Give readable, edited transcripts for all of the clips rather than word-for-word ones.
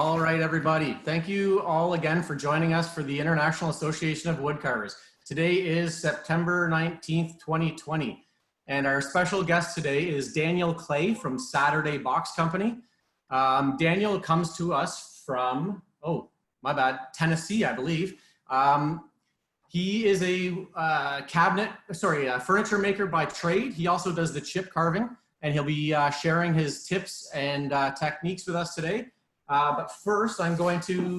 All right, everybody. Thank you all again for joining us for the International Association of Woodcarvers. Today is September 19th, 2020. And our special guest today is Daniel Clay from Saturday Box Company. Daniel comes to us from, Tennessee, I believe. He is a furniture maker by trade. He also does the chip carving, and he'll be sharing his tips and techniques with us today. But first, I'm going to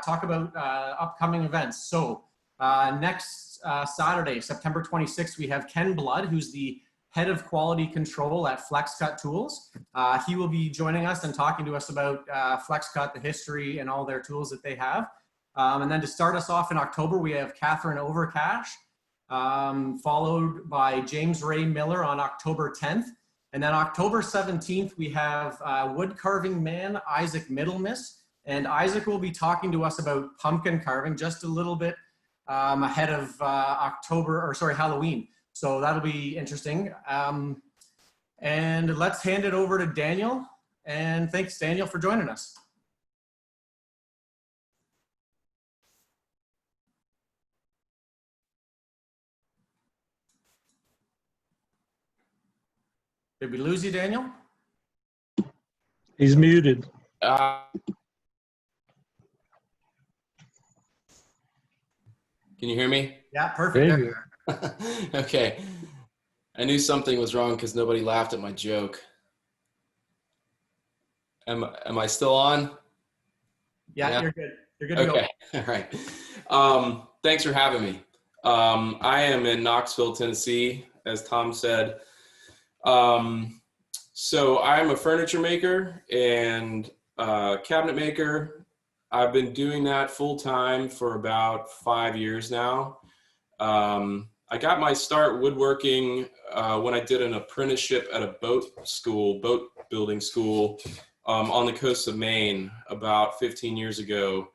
talk about upcoming events. So next Saturday, September 26th, we have Ken Blood, who's the head of quality control at FlexCut Tools. He will be joining us and talking to us about FlexCut, the history, and all their tools that they have. And then to start us off in October, we have Catherine Overcash, followed by James Ray Miller on October 10th. And then October 17th, we have wood carving man, Isaac Middlemiss. And Isaac will be talking to us about pumpkin carving just a little bit ahead of Halloween. So that'll be interesting. And let's hand it over to Daniel. And thanks, Daniel, for joining us. Did we lose you, Daniel? He's muted. Can you hear me? Yeah, perfect. Okay. I knew something was wrong because nobody laughed at my joke. Am I still on? Yeah, you're good. You're good to go. Okay. All right. Thanks for having me. I am in Knoxville, Tennessee, as Tom said. So I'm a furniture maker and cabinet maker. I've been doing that full time for about 5 years now. I got my start woodworking when I did an apprenticeship at a boat building school on the coast of Maine about 15 years ago.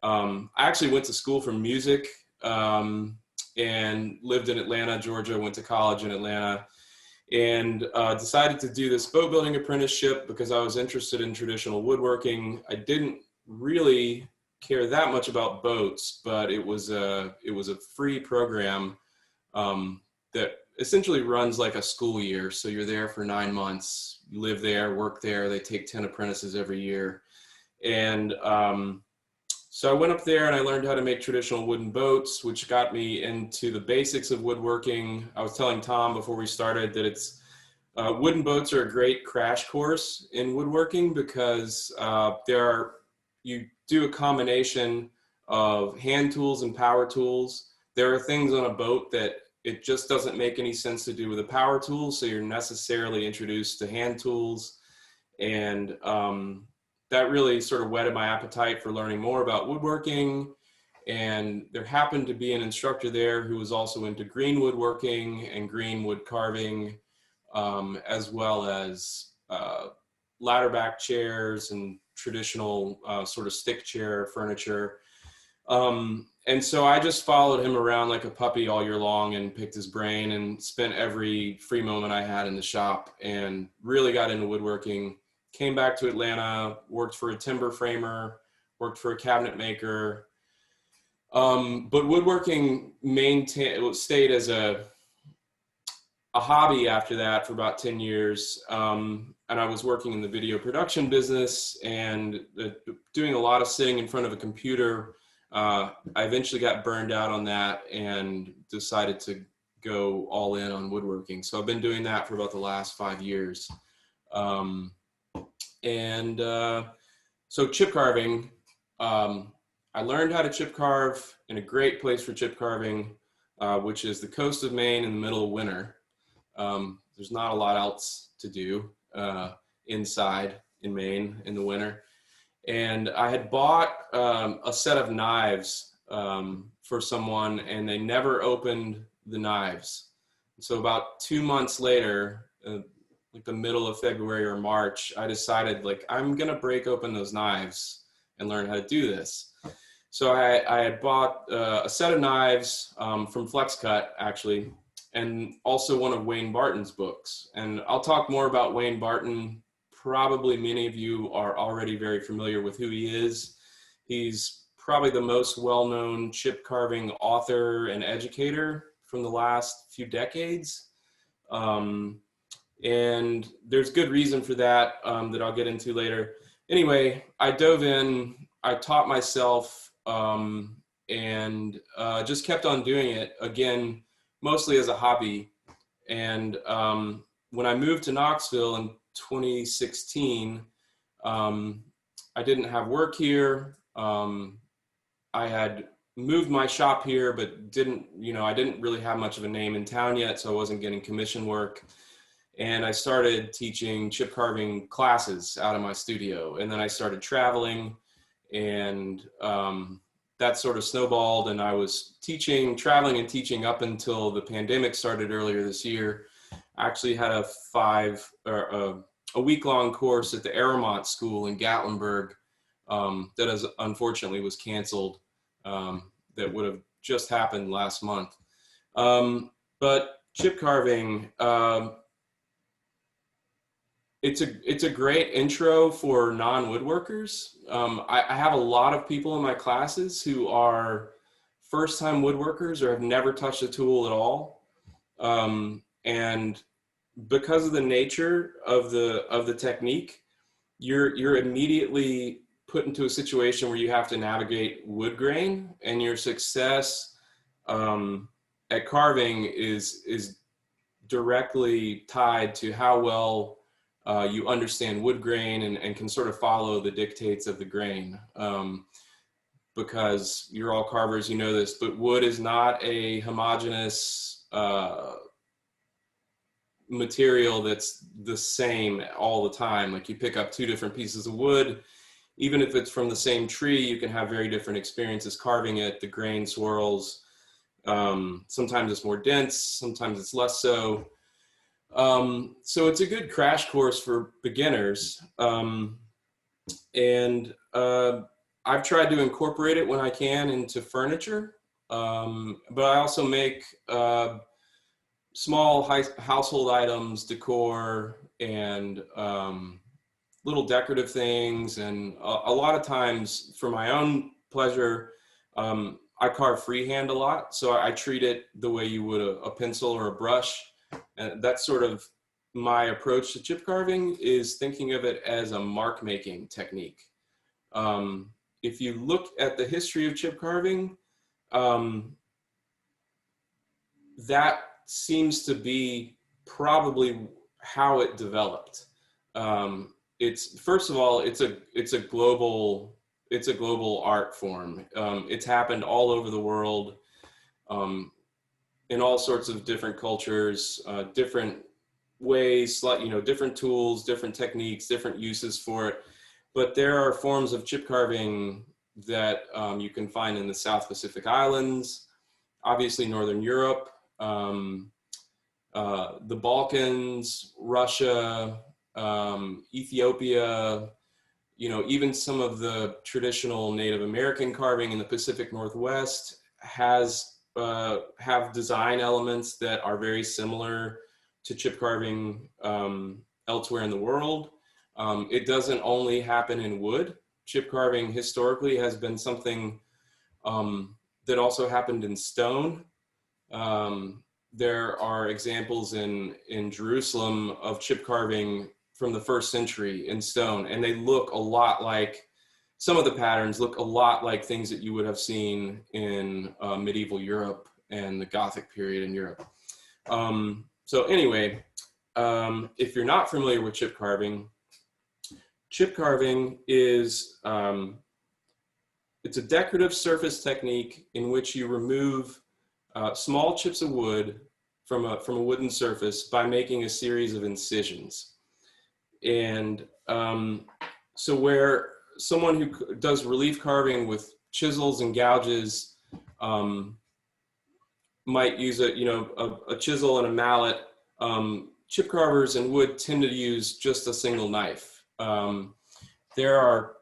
I actually went to school for music and lived in Atlanta, Georgia, went to college in Atlanta. And decided to do this boat building apprenticeship because I was interested in traditional woodworking. I didn't really care that much about boats, but it was a free program that essentially runs like a school year. So you're there for 9 months, you live there, work there. They take 10 apprentices every year. And so I went up there and I learned how to make traditional wooden boats, which got me into the basics of woodworking. I was telling Tom before we started that wooden boats are a great crash course in woodworking because you do a combination of hand tools and power tools. There are things on a boat that it just doesn't make any sense to do with a power tool, so you're necessarily introduced to hand tools. And that really sort of whetted my appetite for learning more about woodworking. And there happened to be an instructor there who was also into green woodworking and green wood carving, as well as ladder back chairs and traditional sort of stick chair furniture. And so I just followed him around like a puppy all year long and picked his brain and spent every free moment I had in the shop and really got into woodworking. Came back to Atlanta, worked for a timber framer, worked for a cabinet maker. But woodworking stayed as a hobby after that for about 10 years. And I was working in the video production business and doing a lot of sitting in front of a computer. I eventually got burned out on that and decided to go all in on woodworking. So I've been doing that for about the last 5 years. So chip carving, I learned how to chip carve in a great place for chip carving, which is the coast of Maine in the middle of winter. There's not a lot else to do inside in Maine in the winter. And I had bought a set of knives for someone and they never opened the knives. So about 2 months later, like the middle of February or March, I decided like, I'm gonna break open those knives and learn how to do this. So I had bought a set of knives from FlexCut actually, and also one of Wayne Barton's books. And I'll talk more about Wayne Barton probably many of you are already very familiar with who he is. He's probably the most well-known chip carving author and educator from the last few decades. And there's good reason for that that I'll get into later. Anyway, I dove in, I taught myself, and just kept on doing it, again, mostly as a hobby. And when I moved to Knoxville in 2016, I didn't have work here. I had moved my shop here, but I didn't really have much of a name in town yet, so I wasn't getting commission work. And I started teaching chip carving classes out of my studio. And then I started traveling, and that sort of snowballed, and I was traveling and teaching up until the pandemic started earlier this year. I actually had a week-long course at the Aramont School in Gatlinburg that unfortunately was canceled. That would have just happened last month. But chip carving, it's a great intro for non-woodworkers. I have a lot of people in my classes who are first-time woodworkers or have never touched a tool at all. And because of the nature of the technique, you're immediately put into a situation where you have to navigate wood grain, and your success at carving is directly tied to how well you understand wood grain and can sort of follow the dictates of the grain. Because you're all carvers, you know this, but wood is not a homogeneous material that's the same all the time. Like, you pick up two different pieces of wood, even if it's from the same tree, you can have very different experiences carving it. The grain swirls. Sometimes it's more dense, sometimes it's less so. So it's a good crash course for beginners. And I've tried to incorporate it when I can into furniture. But I also make small household items, decor, and little decorative things. And a lot of times, for my own pleasure, I carve freehand a lot. So I treat it the way you would a pencil or a brush. And that's sort of my approach to chip carving, is thinking of it as a mark making technique. If you look at the history of chip carving, that seems to be probably how it developed. It's, first of all, it's a global art form. It's happened all over the world, in all sorts of different cultures, different ways, different tools, different techniques, different uses for it. But there are forms of chip carving that you can find in the South Pacific Islands, obviously Northern Europe, the Balkans, Russia, Ethiopia, even some of the traditional Native American carving in the Pacific Northwest have design elements that are very similar to chip carving elsewhere in the world. It doesn't only happen in wood. Chip carving historically has been something that also happened in stone. There are examples in Jerusalem of chip carving from the 1st century in stone, and they look a lot like, some of the patterns look a lot like things that you would have seen in medieval Europe and the Gothic period in Europe. So anyway, if you're not familiar with chip carving is, it's a decorative surface technique in which you remove small chips of wood from a wooden surface by making a series of incisions. And so where someone who does relief carving with chisels and gouges might use a chisel and a mallet, chip carvers in wood tend to use just a single knife. There are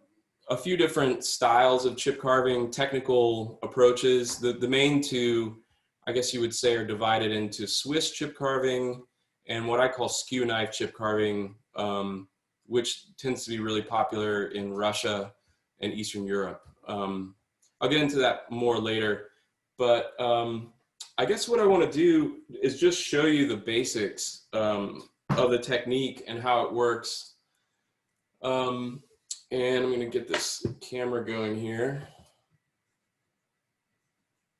a few different styles of chip carving, technical approaches. The main two, I guess you would say, are divided into Swiss chip carving and what I call skew knife chip carving. which tends to be really popular in Russia and Eastern Europe. I'll get into that more later, but I guess what I want to do is just show you the basics of the technique and how it works. And I'm going to get this camera going here.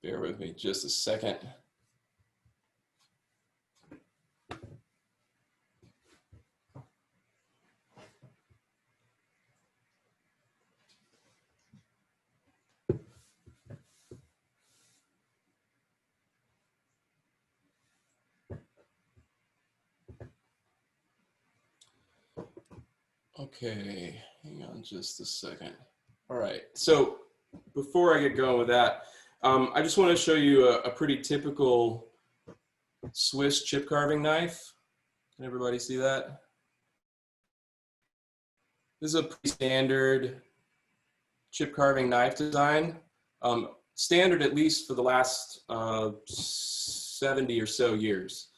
Bear with me just a second. Okay, hang on just a second. All right, so before I get going with that, I just want to show you a pretty typical Swiss chip carving knife. Can everybody see that? This is a pretty standard chip carving knife design. Standard at least for the last 70 or so years.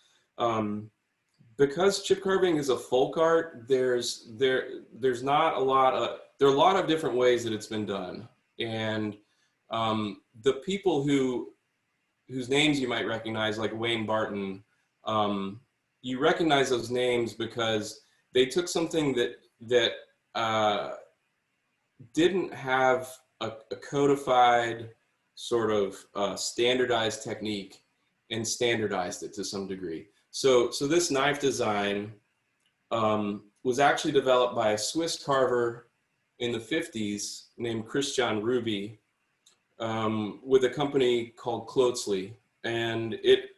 Because chip carving is a folk art, there's not a lot of, there are a lot of different ways that it's been done. And the people whose names you might recognize, like Wayne Barton, you recognize those names because they took something that didn't have a codified sort of standardized technique and standardized it to some degree. So this knife design was actually developed by a Swiss carver in the 50s named Christian Ruby with a company called Klotzli, and it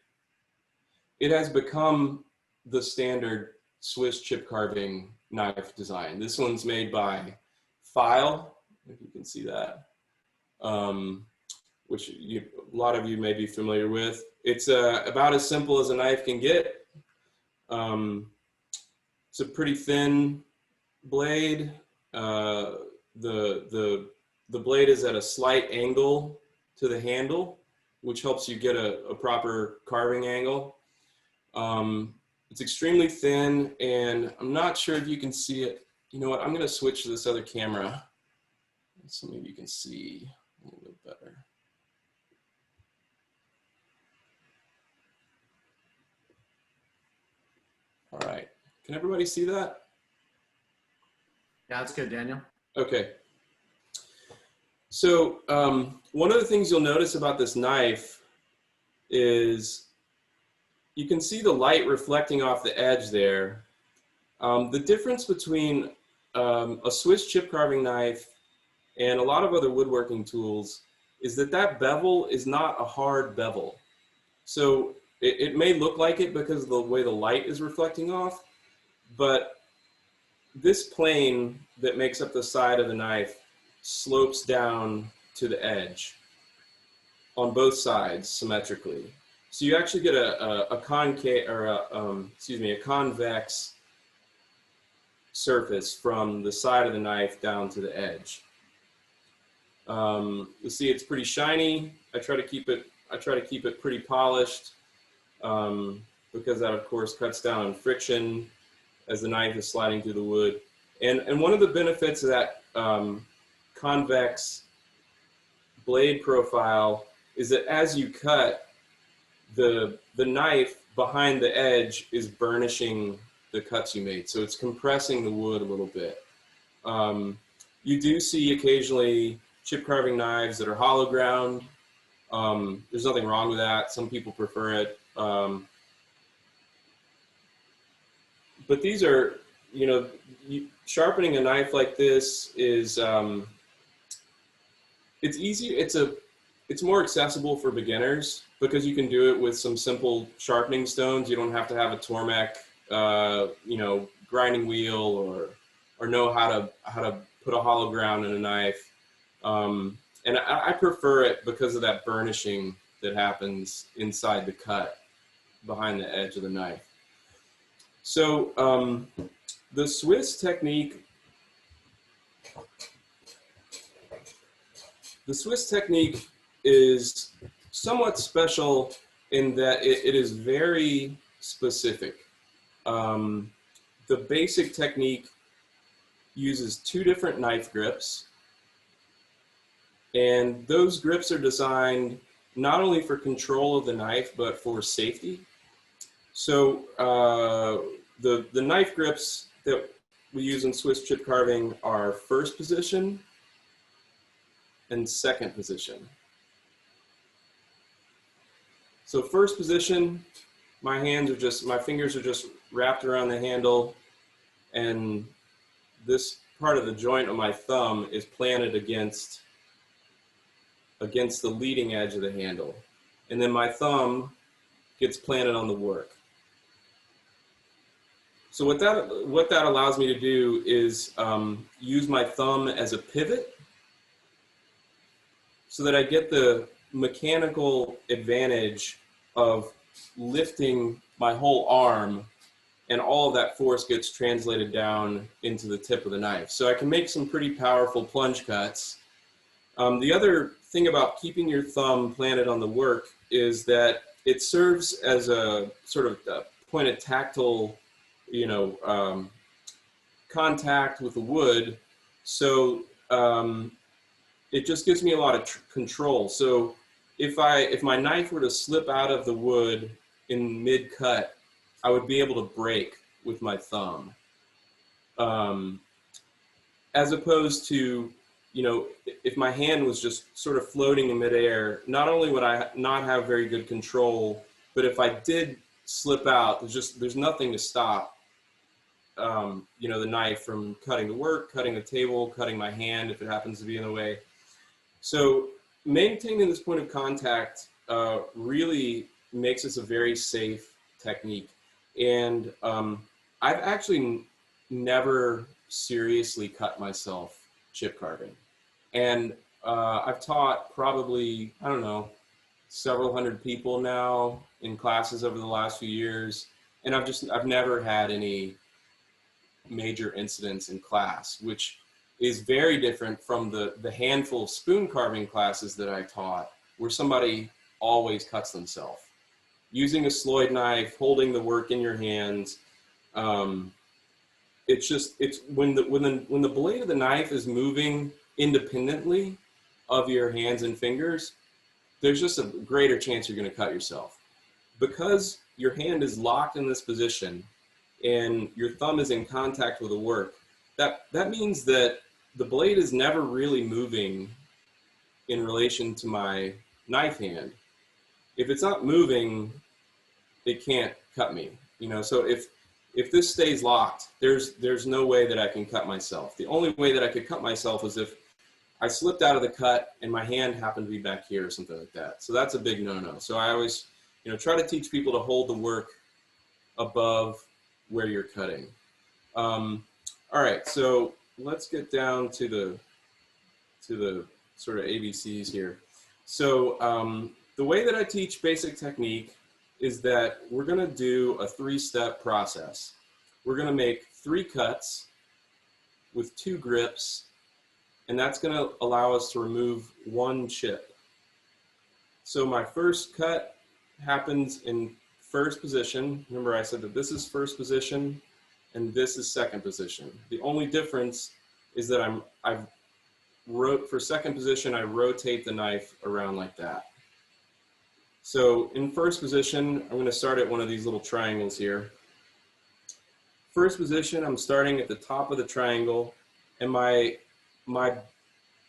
has become the standard Swiss chip carving knife design. This one's made by File, if you can see that, which a lot of you may be familiar with. It's about as simple as a knife can get. It's a pretty thin blade. The blade is at a slight angle to the handle, which helps you get a proper carving angle. It's extremely thin, and I'm not sure if you can see it. You know what, I'm gonna switch to this other camera so maybe you can see a little bit better. All right, can everybody see that? Yeah, that's good, Daniel. Okay. So one of the things you'll notice about this knife is you can see the light reflecting off the edge there. The difference between a Swiss chip carving knife and a lot of other woodworking tools is that bevel is not a hard bevel. So it may look like it because of the way the light is reflecting off, but this plane that makes up the side of the knife slopes down to the edge on both sides symmetrically. So you actually get a concave, or a convex surface from the side of the knife down to the edge. You see it's pretty shiny. I try to keep it pretty polished because that of course cuts down on friction as the knife is sliding through the wood. And one of the benefits of that convex blade profile is that as you cut, the knife behind the edge is burnishing the cuts you made. So it's compressing the wood a little bit. You do see occasionally chip carving knives that are hollow ground. There's nothing wrong with that. Some people prefer it. But these are, you know, sharpening a knife like this is, it's easy. It's more accessible for beginners because you can do it with some simple sharpening stones. You don't have to have a Tormek, you know, grinding wheel or know how to put a hollow ground in a knife. And I prefer it because of that burnishing that happens inside the cut behind the edge of the knife. So the Swiss technique is somewhat special in that it is very specific. The basic technique uses 2 different knife grips, and those grips are designed not only for control of the knife, but for safety. So the knife grips that we use in Swiss chip carving are first position and second position. So first position, my fingers are just wrapped around the handle, and this part of the joint of my thumb is planted against the leading edge of the handle. And then my thumb gets planted on the work. So what that allows me to do is use my thumb as a pivot so that I get the mechanical advantage of lifting my whole arm, and all of that force gets translated down into the tip of the knife. So I can make some pretty powerful plunge cuts. The other thing about keeping your thumb planted on the work is that it serves as a sort of a point of tactile, contact with the wood. So it just gives me a lot of control. So if my knife were to slip out of the wood in mid-cut, I would be able to break with my thumb. As opposed to, if my hand was just sort of floating in midair, not only would I not have very good control, but if I did slip out, there's nothing to stop, the knife from cutting the work, cutting the table, cutting my hand if it happens to be in the way. So maintaining this point of contact really makes this a very safe technique. And I've actually never seriously cut myself chip carving. And I've taught probably, I don't know, several hundred people now in classes over the last few years. And I've never had any major incidents in class, which is very different from the handful of spoon carving classes that I taught, where somebody always cuts themselves. Using a sloyd knife, holding the work in your hands, it's when the blade of the knife is moving independently of your hands and fingers, there's just a greater chance you're going to cut yourself. Because your hand is locked in this position and your thumb is in contact with the work, that means that the blade is never really moving in relation to my knife hand. If it's not moving, it can't cut me. So if this stays locked, there's no way that I can cut myself. The only way that I could cut myself is if I slipped out of the cut and my hand happened to be back here or something like that. So that's a big no-no. So I always, try to teach people to hold the work above where you're cutting. All right, so let's get down to the sort of ABCs here. So the way that I teach basic technique is that we're going to do a 3-step process. We're going to make 3 cuts with 2 grips, and that's going to allow us to remove 1 chip. So my first cut happens in first position. Remember, I said that this is first position and this is second position. The only difference is that for second position, I rotate the knife around like that. So in first position, I'm going to start at one of these little triangles here. First position, I'm starting at the top of the triangle, and my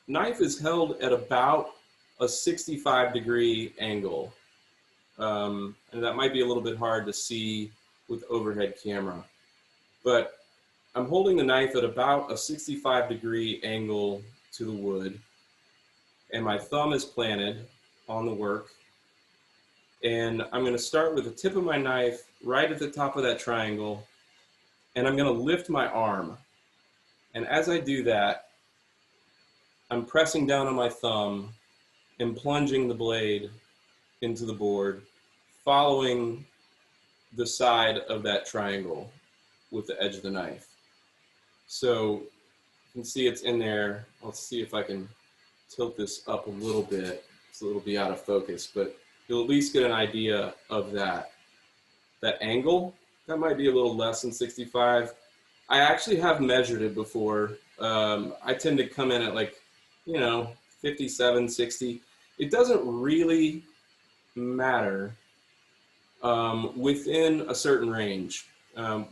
knife is held at about a 65-degree angle. And that might be a little bit hard to see with overhead camera. But I'm holding the knife at about a 65-degree angle to the wood, and my thumb is planted on the work. And I'm going to start with the tip of my knife right at the top of that triangle, and I'm going to lift my arm. And as I do that, I'm pressing down on my thumb and plunging the blade into the board, following the side of that triangle with the edge of the knife. So you can see it's in there. Let's see if I can tilt this up a little bit so it'll be out of focus, but you'll at least get an idea of that angle. That might be a little less than 65. I actually have measured it before. I tend to come in at like, 57, 60. It doesn't really matter within a certain range. I'll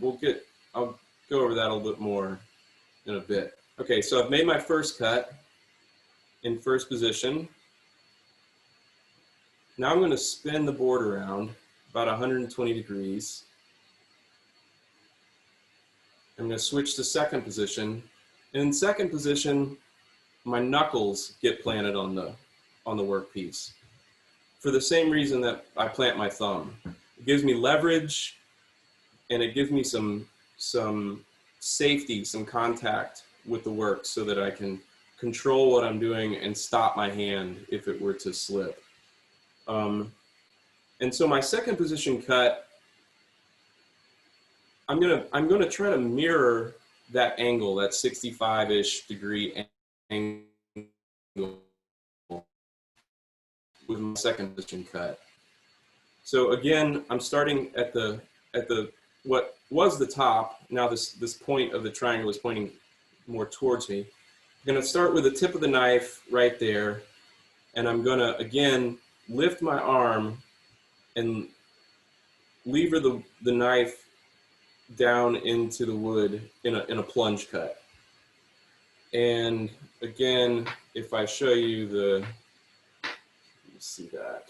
go over that a little bit more in a bit. Okay, so I've made my first cut in first position. Now I'm going to spin the board around about 120 degrees. I'm going to switch to second position. And in second position, my knuckles get planted on the workpiece for the same reason that I plant my thumb. It gives me leverage, and it gives me some safety, some contact with the work so that I can control what I'm doing and stop my hand if it were to slip. And so my second position cut, I'm gonna try to mirror that angle, that 65-ish degree angle with my second position cut. So again, I'm starting at the what was the top. Now this point of the triangle is pointing more towards me. I'm gonna start with the tip of the knife right there, and I'm gonna again lift my arm and lever the knife down into the wood in a plunge cut. And again, if I show you let me see that.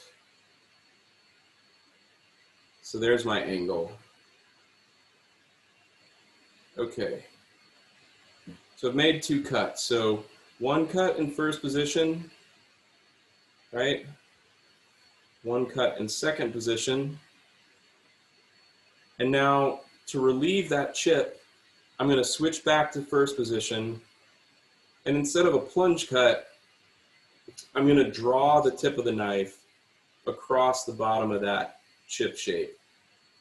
So there's my angle. Okay. So I've made two cuts. So one cut in first position, right? One cut in second position. And now to relieve that chip, I'm going to switch back to first position. And instead of a plunge cut, I'm going to draw the tip of the knife across the bottom of that chip shape.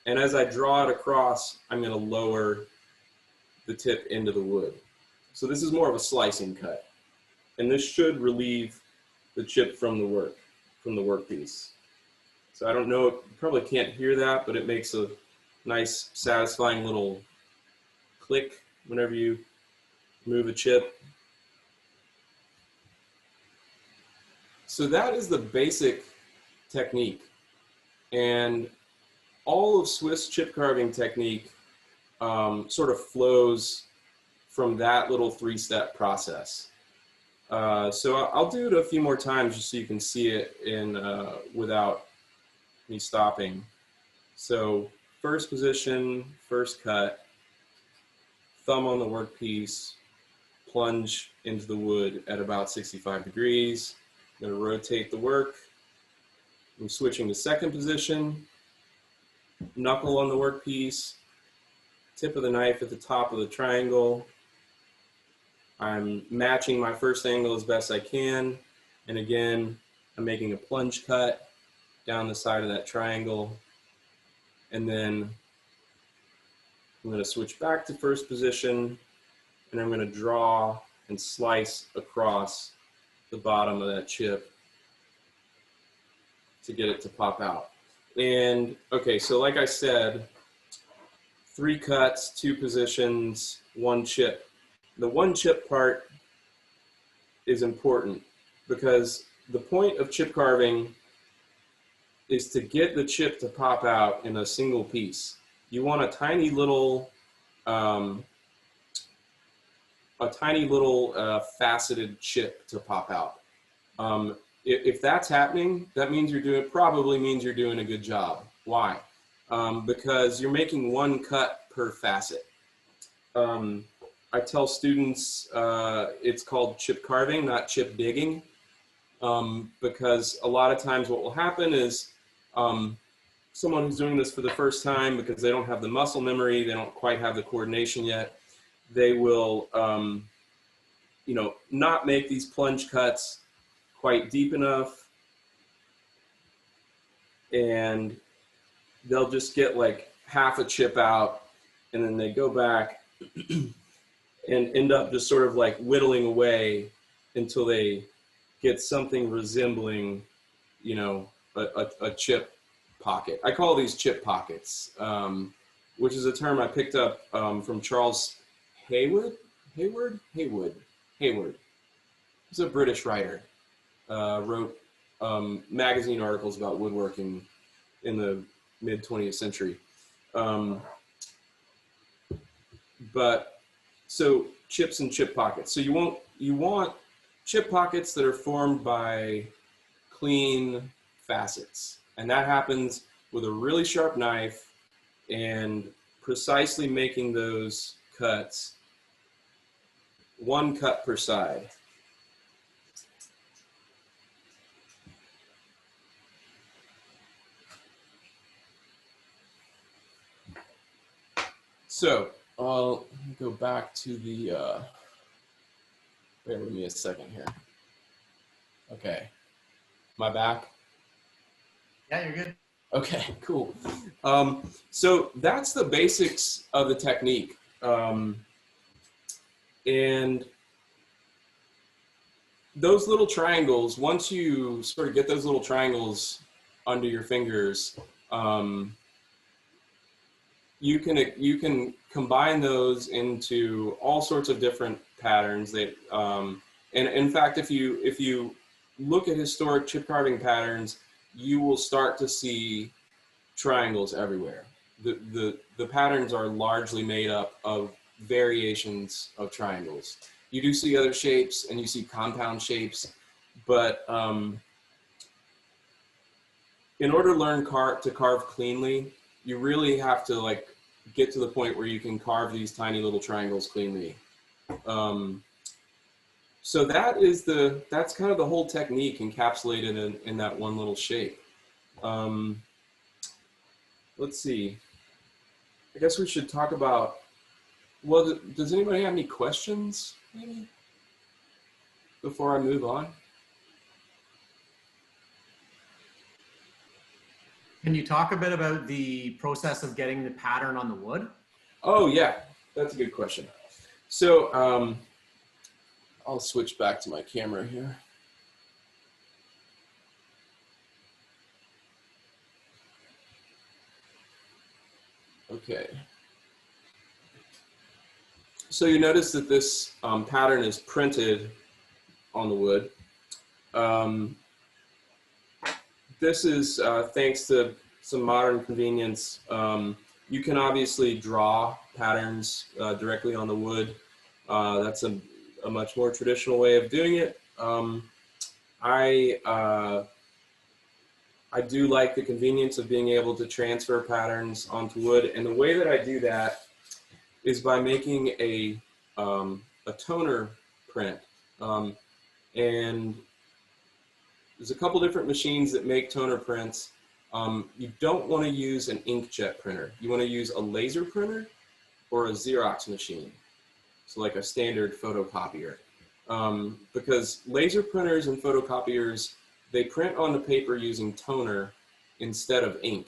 And as I draw it across, I'm going to lower the tip into the wood. So this is more of a slicing cut. And this should relieve the chip from the workpiece. So I don't know, you probably can't hear that, but it makes a nice, satisfying little click whenever you move a chip. So that is the basic technique. And all of Swiss chip carving technique sort of flows from that little three-step process. So I'll do it a few more times just so you can see it without me stopping. So first position, first cut, thumb on the workpiece, plunge into the wood at about 65 degrees. I'm going to rotate the work. I'm switching to second position, knuckle on the workpiece, tip of the knife at the top of the triangle. I'm matching my first angle as best I can. And again, I'm making a plunge cut down the side of that triangle. And then I'm going to switch back to first position, and I'm going to draw and slice across the bottom of that chip to get it to pop out. And okay, so like I said, 3 cuts, 2 positions, 1 chip. The 1 chip part is important because the point of chip carving is to get the chip to pop out in a single piece. You want a tiny little faceted chip to pop out. If that's happening, that means probably means you're doing a good job. Why? Because you're making 1 cut per facet. I tell students it's called chip carving, not chip digging, because a lot of times what will happen is someone who's doing this for the first time, because they don't have the muscle memory, they don't quite have the coordination yet, they will not make these plunge cuts quite deep enough, and they'll just get like half a chip out, and then they go back and end up just sort of like whittling away until they get something resembling, a chip pocket. I call these chip pockets, which is a term I picked up from Charles Haywood. He's a British writer. Wrote magazine articles about woodworking in the mid 20th century. But so chips and chip pockets. So you want chip pockets that are formed by clean facets, and that happens with a really sharp knife and precisely making those cuts, 1 cut per side. So I'll go back to the, bear with me a second here. Okay, my back? Yeah, you're good. Okay, cool. So that's the basics of the technique. And those little triangles, once you sort of get those little triangles under your fingers, you can combine those into all sorts of different patterns. That, and in fact, if you look at historic chip carving patterns, you will start to see triangles everywhere. The patterns are largely made up of variations of triangles. You do see other shapes and you see compound shapes, but in order to learn to carve cleanly, you really have to like get to the point where you can carve these tiny little triangles cleanly. So that's kind of the whole technique encapsulated in that one little shape. Let's see. I guess we should talk about, well, does anybody have any questions maybe before I move on? Can you talk a bit about the process of getting the pattern on the wood? Oh yeah, that's a good question. So I'll switch back to my camera here. Okay. So you notice that this pattern is printed on the wood. This is thanks to some modern convenience. You can obviously draw patterns directly on the wood. That's a much more traditional way of doing it. I do like the convenience of being able to transfer patterns onto wood, and the way that I do that is by making a toner print. And there's a couple different machines that make toner prints. You don't want to use an inkjet printer. You want to use a laser printer or a Xerox machine. So like a standard photocopier. Because laser printers and photocopiers, they print on the paper using toner instead of ink.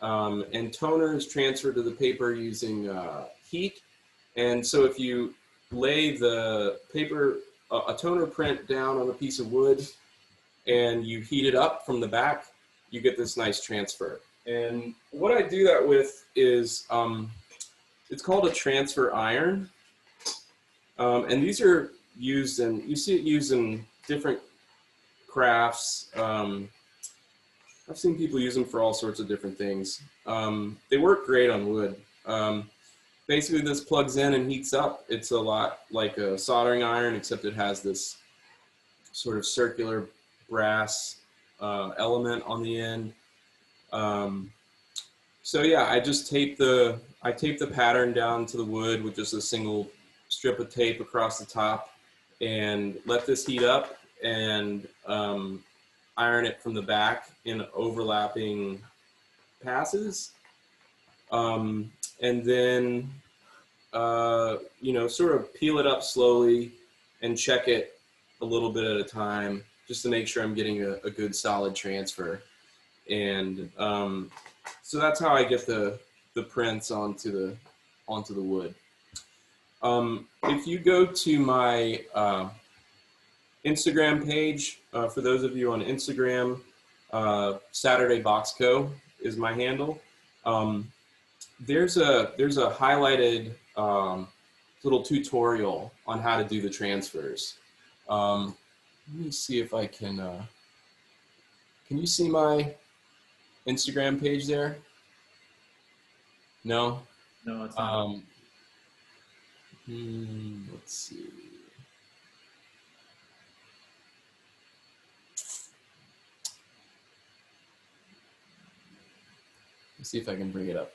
And toner is transferred to the paper using heat. And so if you lay the paper, a toner print down on a piece of wood and you heat it up from the back, you get this nice transfer. And what I do that with is, it's called a transfer iron. And these are used in, you see it used in different crafts. I've seen people use them for all sorts of different things. They work great on wood. Basically this plugs in and heats up. It's a lot like a soldering iron, except it has this sort of circular brass element on the end. So yeah, I just tape the pattern down to the wood with just a single strip of tape across the top and let this heat up and iron it from the back in overlapping passes. And then, you know, sort of peel it up slowly and check it a little bit at a time just to make sure I'm getting a good solid transfer. And so that's how I get the prints onto the wood. If you go to my Instagram page, for those of you on Instagram, Saturday Box Co is my handle. There's a highlighted little tutorial on how to do the transfers. Let me see if I can you see my Instagram page there? No? No, it's not. Let's see. Let's see if I can bring it up.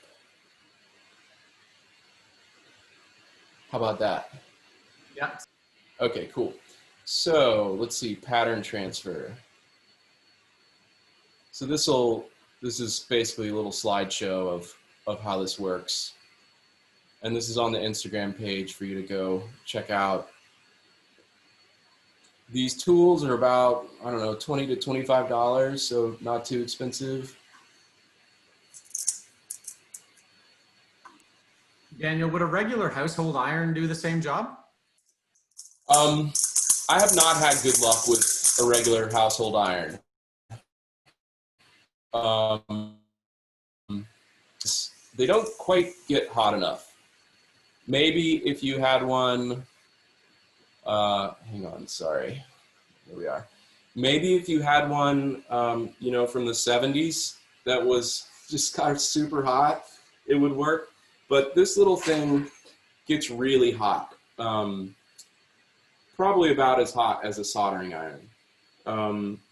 How about that? Yeah. Okay, cool. So let's see, pattern transfer. So this is basically a little slideshow of how this works. And this is on the Instagram page for you to go check out. These tools are about, I don't know, $20 to $25, so not too expensive. Daniel, would a regular household iron do the same job? I have not had good luck with a regular household iron. They don't quite get hot enough. Maybe if you had one, hang on, sorry, here we are. Maybe if you had one, you know, from the 70s that was just kind of super hot, it would work. But this little thing gets really hot, probably about as hot as a soldering iron.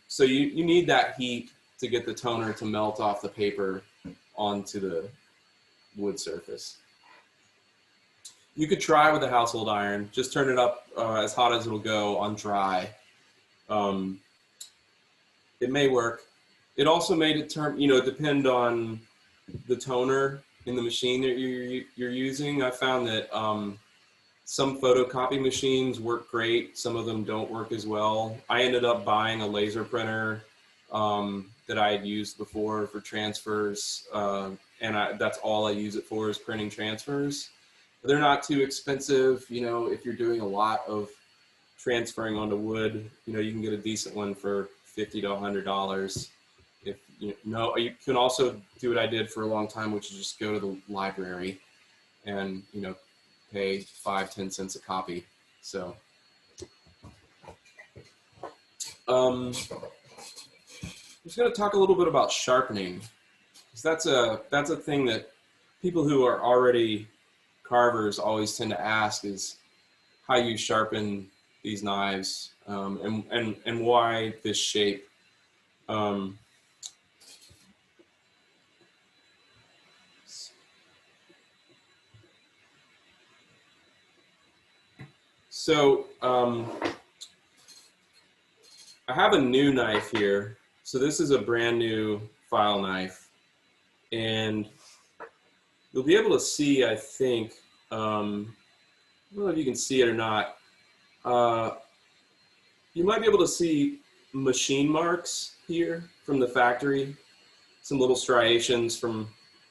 So you need that heat to get the toner to melt off the paper onto the wood surface. You could try with a household iron, just turn it up as hot as it'll go on dry. It may work. It also may depend on the toner in the machine that you're using. I found that some photocopy machines work great. Some of them don't work as well. I ended up buying a laser printer that I had used before for transfers, and that's all I use it for is printing transfers. They're not too expensive. You know, if you're doing a lot of transferring onto wood, you know, you can get a decent one for $50 to $100. If you know, you can also do what I did for a long time, which is just go to the library and, you know, pay 5–10 cents a copy. So I'm just going to talk a little bit about sharpening, because that's a thing that people who are already carvers always tend to ask, is how you sharpen these knives, and why this shape. So I have a new knife here. So this is a brand new file knife, and you'll be able to see, I think, I don't know if you can see it or not. You might be able to see machine marks here from the factory, some little striations from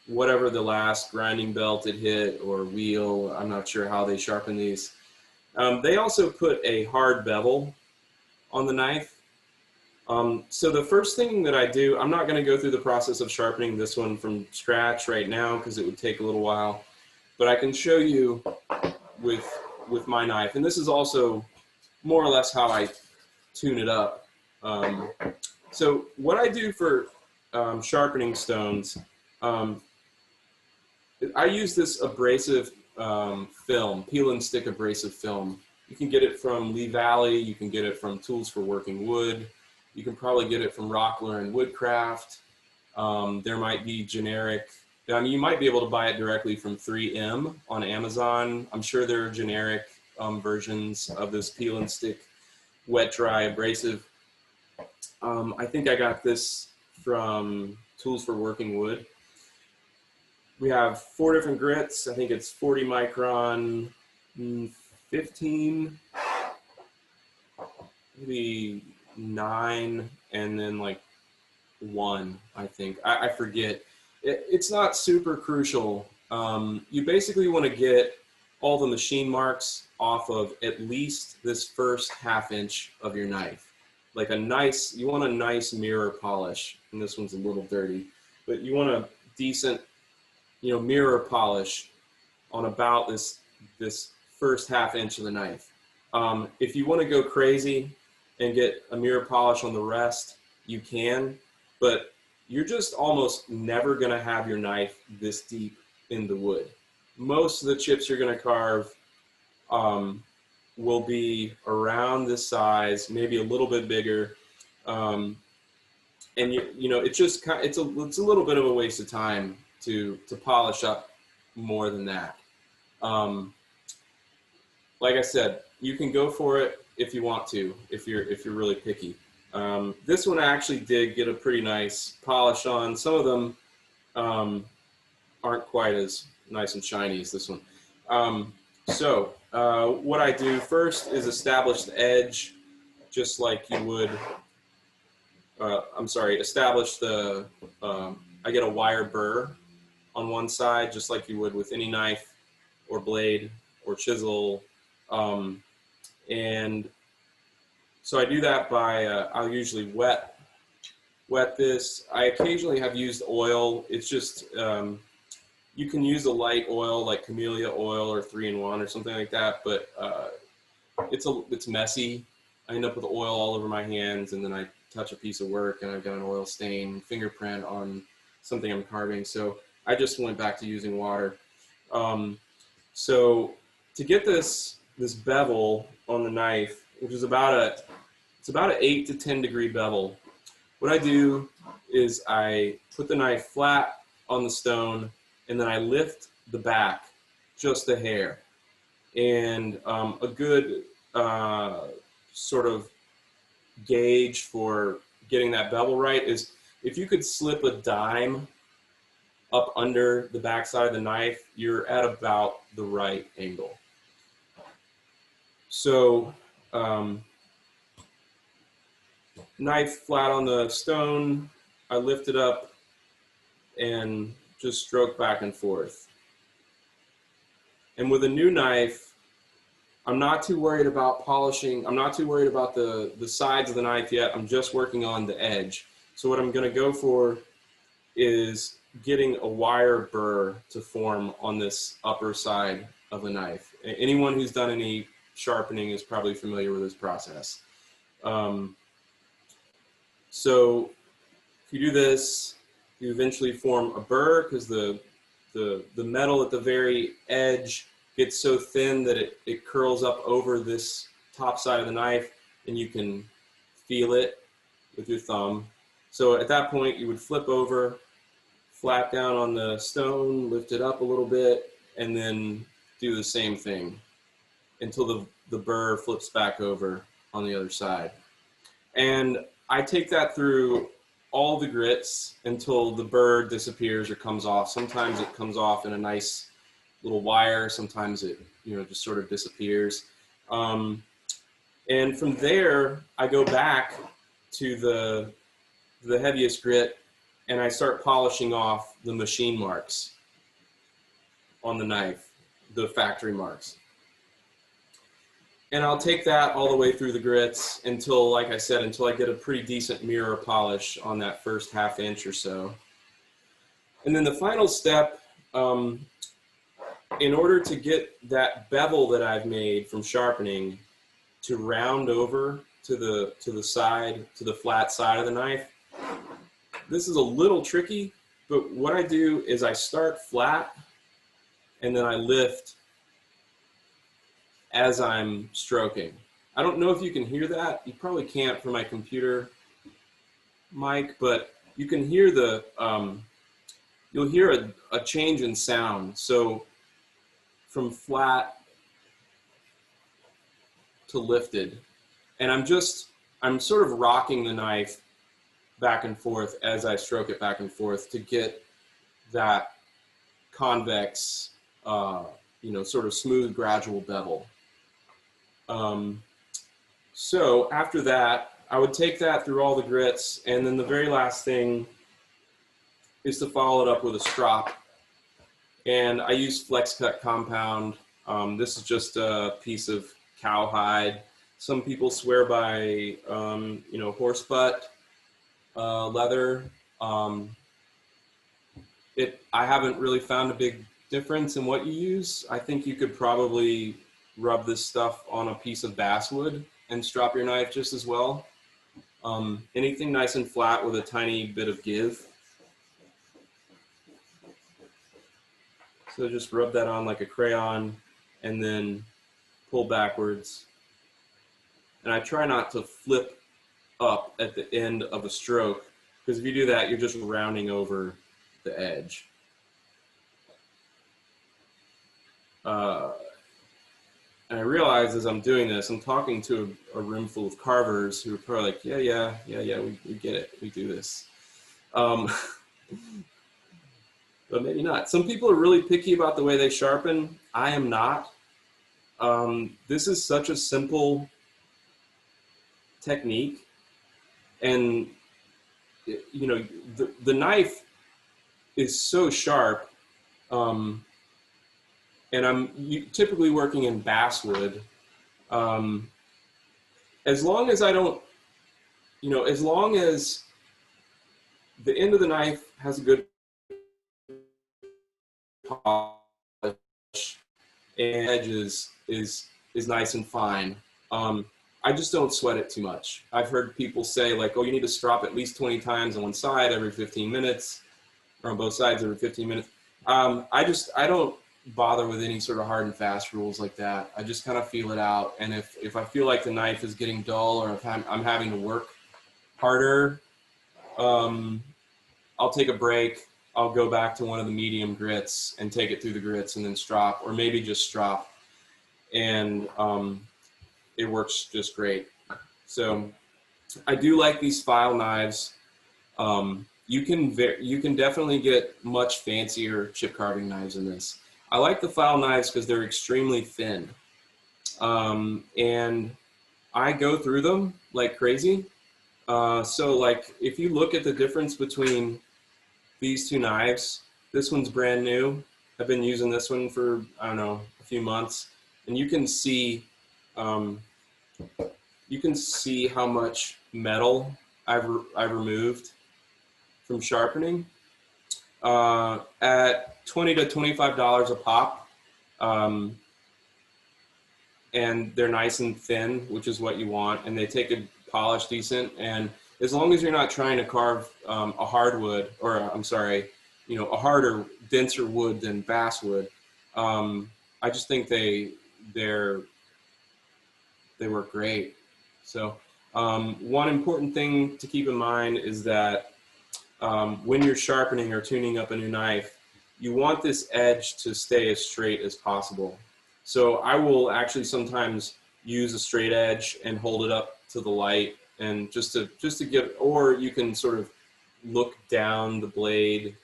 whatever the last grinding belt it hit or wheel. I'm not sure how they sharpen these. They also put a hard bevel on the knife. So the first thing that I do, I'm not going to go through the process of sharpening this one from scratch right now because it would take a little while, but I can show you with my knife. And this is also more or less how I tune it up. So what I do for sharpening stones, I use this abrasive film, peel and stick abrasive film. You can get it from Lee Valley. You can get it from Tools for Working Wood. You can probably get it from Rockler and Woodcraft. There might be generic, I mean, you might be able to buy it directly from 3M on Amazon. I'm sure there are generic versions of this peel and stick wet dry abrasive. I think I got this from Tools for Working Wood. We have 4 different grits. I think it's 40 micron, 15, maybe 9, and then like 1, I think. I forget. It's not super crucial. You basically want to get all the machine marks off of at least this first ½ inch of your knife. Like you want a nice mirror polish, and this one's a little dirty, but you want a decent, you know, mirror polish on about this first ½ inch of the knife. If you want to go crazy and get a mirror polish on the rest, you can, but you're just almost never going to have your knife this deep in the wood. Most of the chips you're going to carve will be around this size, maybe a little bit bigger. And you know, it's just it's a little bit of a waste of time to polish up more than that. Like I said, you can go for it if you want to, if you're really picky. This one I actually did get a pretty nice polish on. Some of them aren't quite as nice and shiny as this one. So what I do first is establish the edge, just like you would. Establish the. I get a wire burr on one side, just like you would with any knife or blade or chisel. And so I do that by, I'll usually wet this. I occasionally have used oil. It's just, you can use a light oil like camellia oil or 3-in-1 or something like that, but it's messy. I end up with oil all over my hands, and then I touch a piece of work and I've got an oil stain fingerprint on something I'm carving. So I just went back to using water. So to get this bevel on the knife, which is about an 8 to 10 degree bevel, what I do is I put the knife flat on the stone, and then I lift the back just a hair. And a good sort of gauge for getting that bevel right is if you could slip a dime up under the backside of the knife, you're at about the right angle. So knife flat on the stone, I lift it up and just stroke back and forth. And with a new knife, I'm not too worried about polishing. I'm not too worried about the sides of the knife yet. I'm just working on the edge. So what I'm going to go for is getting a wire burr to form on this upper side of the knife. Anyone who's done any sharpening is probably familiar with this process. So if you do this, you eventually form a burr because the metal at the very edge gets so thin that it curls up over this top side of the knife, and you can feel it with your thumb. So at that point, you would flip over, flat down on the stone, lift it up a little bit, and then do the same thing until the burr flips back over on the other side. And I take that through all the grits until the burr disappears or comes off. Sometimes it comes off in a nice little wire. Sometimes it, just sort of disappears. And from there, I go back to the heaviest grit, and I start polishing off the machine marks on the knife, the factory marks. And I'll take that all the way through the grits until, like I said, until I get a pretty decent mirror polish on that first ½ inch or so. And then the final step, in order to get that bevel that I've made from sharpening to round over to the side, to the flat side of the knife, this is a little tricky, but what I do is I start flat and then I lift as I'm stroking. I don't know if you can hear that. You probably can't from my computer mic, but you can hear you'll hear a change in sound. So from flat to lifted. And I'm sort of rocking the knife back and forth as I stroke it back and forth to get that convex, sort of smooth, gradual bevel. So after that, I would take that through all the grits, and then the very last thing is to follow it up with a strop. And I use Flex Cut Compound. This is just a piece of cowhide. Some people swear by, horse butt leather. I haven't really found a big difference in what you use. I think you could probably rub this stuff on a piece of basswood and strop your knife just as well. Anything nice and flat with a tiny bit of give. So just rub that on like a crayon and then pull backwards. And I try not to flip up at the end of a stroke, because if you do that, you're just rounding over the edge. And I realize as I'm doing this, I'm talking to a room full of carvers who are probably like, yeah, we get it, we do this. But maybe not. Some people are really picky about the way they sharpen. I am not. This is such a simple technique. And, you know, the knife is so sharp. And I'm typically working in basswood. As long as I don't, you know, as long as the end of the knife has a good polish and edges is nice and fine, I just don't sweat it too much. I've heard people say like, oh, you need to strop at least 20 times on one side every 15 minutes, or on both sides every 15 minutes. I don't bother with any sort of hard and fast rules like that. I just kind of feel it out. And if I feel like the knife is getting dull, or if I'm having to work harder, I'll take a break. I'll go back to one of the medium grits and take it through the grits and then strop, or maybe just strop. And it works just great. So I do like these file knives. You can definitely get much fancier chip carving knives in this. I like the file knives because they're extremely thin. And I go through them like crazy. So like if you look at the difference between these two knives, this one's brand new. I've been using this one for, I don't know, a few months. And you can see how much metal I've removed from sharpening. At $20 to $25 a pop, and they're nice and thin, which is what you want, and they take a polish decent. And as long as you're not trying to carve a hardwood, or I'm sorry, you know, a harder, denser wood than basswood, I just think they work great. So one important thing to keep in mind is that when you're sharpening or tuning up a new knife, you want this edge to stay as straight as possible. So I will actually sometimes use a straight edge and hold it up to the light, and just to get, or you can sort of look down the blade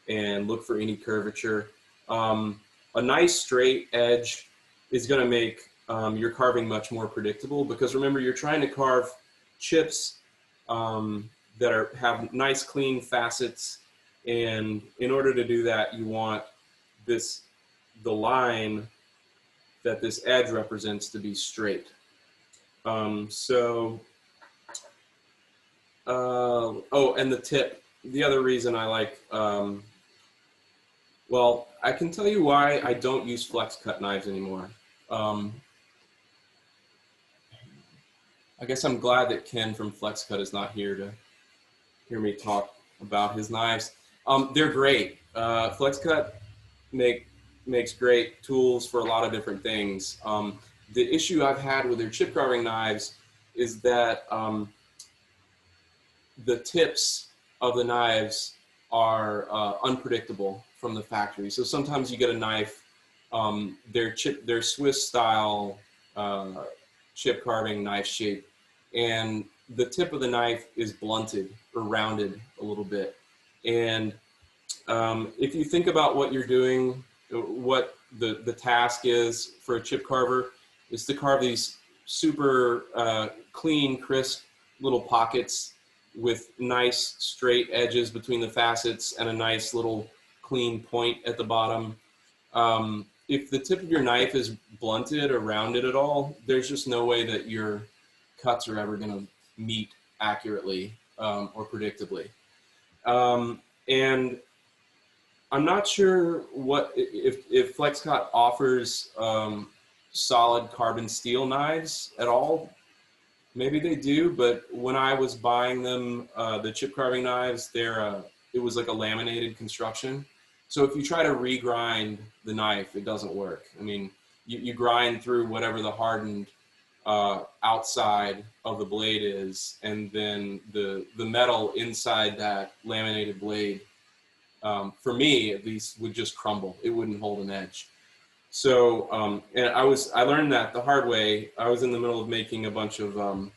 and look for any curvature. A nice straight edge is going to make your carving much more predictable, because remember, you're trying to carve chips that have nice clean facets, and in order to do that, you want the line that this edge represents to be straight. Oh, and the tip. The other reason I like, well, I can tell you why I don't use flex cut knives anymore. I guess I'm glad that Ken from Flex Cut is not here to hear me talk about his knives. They're great. Flex Cut makes great tools for a lot of different things. The issue I've had with their chip carving knives is that the tips of the knives are unpredictable from the factory. So sometimes you get a knife, their Swiss style chip carving knife shape, and the tip of the knife is blunted or rounded a little bit. And if you think about what you're doing, what the task is for a chip carver is to carve these super clean, crisp little pockets with nice straight edges between the facets and a nice little clean point at the bottom. If the tip of your knife is blunted or rounded at all, there's just no way that your cuts are ever going to meet accurately or predictably. And I'm not sure what if FlexCut offers solid carbon steel knives at all. Maybe they do, but when I was buying them, the chip carving knives, it was like a laminated construction. So if you try to regrind the knife, it doesn't work. I mean, you grind through whatever the hardened outside of the blade is, and then the metal inside that laminated blade, for me at least, would just crumble. It wouldn't hold an edge. So, and I learned that the hard way. I was in the middle of making a bunch of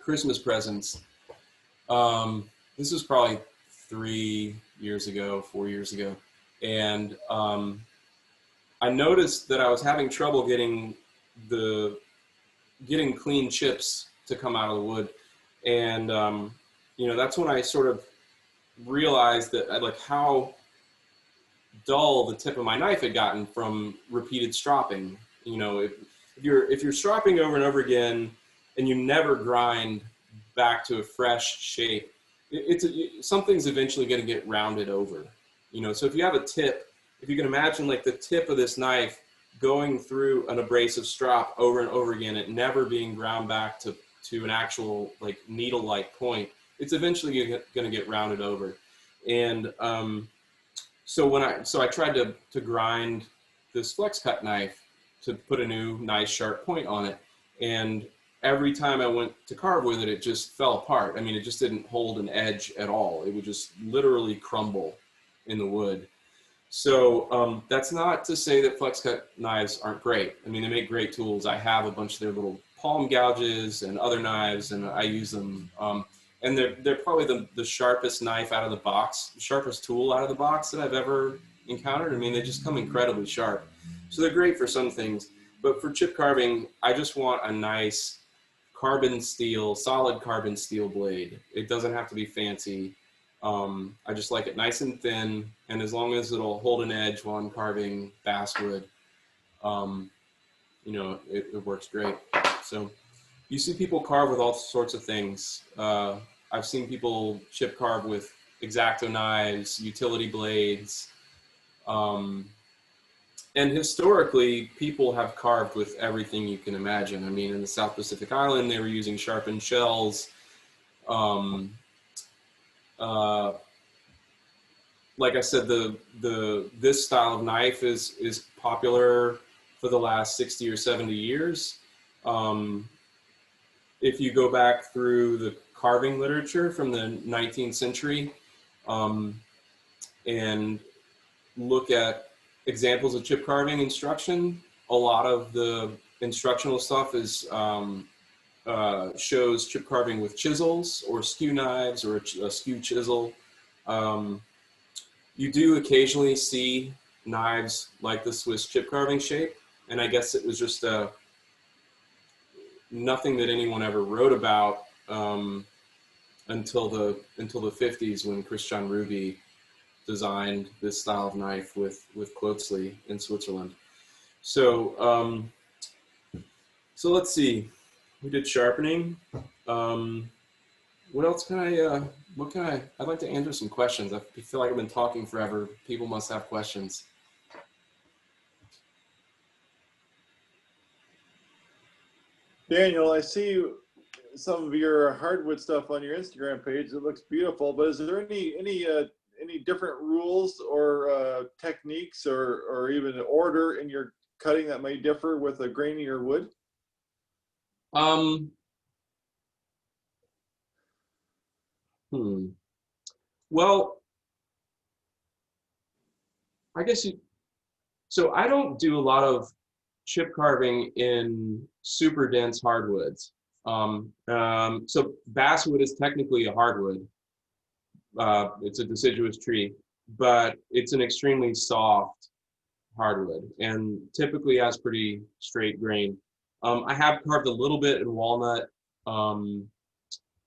Christmas presents. This was probably 3 years ago, 4 years ago. And I noticed that I was having trouble getting clean chips to come out of the wood. And, that's when I sort of realized that like how dull the tip of my knife had gotten from repeated stropping. If you're stropping over and over again and you never grind back to a fresh shape, something's eventually going to get rounded over. So if you have a tip, if you can imagine like the tip of this knife going through an abrasive strop over and over again, it never being ground back to an actual like needle-like point, it's eventually going to get rounded over. And so I tried to grind this flex cut knife to put a new nice sharp point on it, and every time I went to carve with it, it just fell apart. I mean, it just didn't hold an edge at all. It would just literally crumble in the wood. So that's not to say that flex cut knives aren't great. I mean, they make great tools. I have a bunch of their little palm gouges and other knives, and I use them. And they're probably the sharpest knife out of the box, sharpest tool out of the box that I've ever encountered. I mean, they just come incredibly sharp. So they're great for some things. But for chip carving, I just want a nice solid carbon steel blade. It doesn't have to be fancy. I just like it nice and thin, and as long as it'll hold an edge while I'm carving basswood, it works great. So you see people carve with all sorts of things. I've seen people chip carve with X-Acto knives, utility blades, and historically, people have carved with everything you can imagine. I mean, in the South Pacific Island, they were using sharpened shells. Like I said, this style of knife is popular for the last 60 or 70 years. If you go back through the carving literature from the 19th century and look at examples of chip carving instruction, a lot of the instructional stuff is shows chip carving with chisels or skew knives or a skew chisel. You do occasionally see knives like the Swiss chip carving shape, and I guess it was just nothing that anyone ever wrote about until the 50s, when Christian Ruby designed this style of knife with Klotzli in Switzerland. So let's see. We did sharpening. What else can I'd like to answer some questions. I feel like I've been talking forever. People must have questions. Daniel, I see some of your hardwood stuff on your Instagram page. It looks beautiful, but is there any different rules or techniques or even order in your cutting that may differ with a grainier wood? Well, I guess so I don't do a lot of chip carving in super dense hardwoods. So basswood is technically a hardwood. It's a deciduous tree, but it's an extremely soft hardwood and typically has pretty straight grain. I have carved a little bit in walnut, a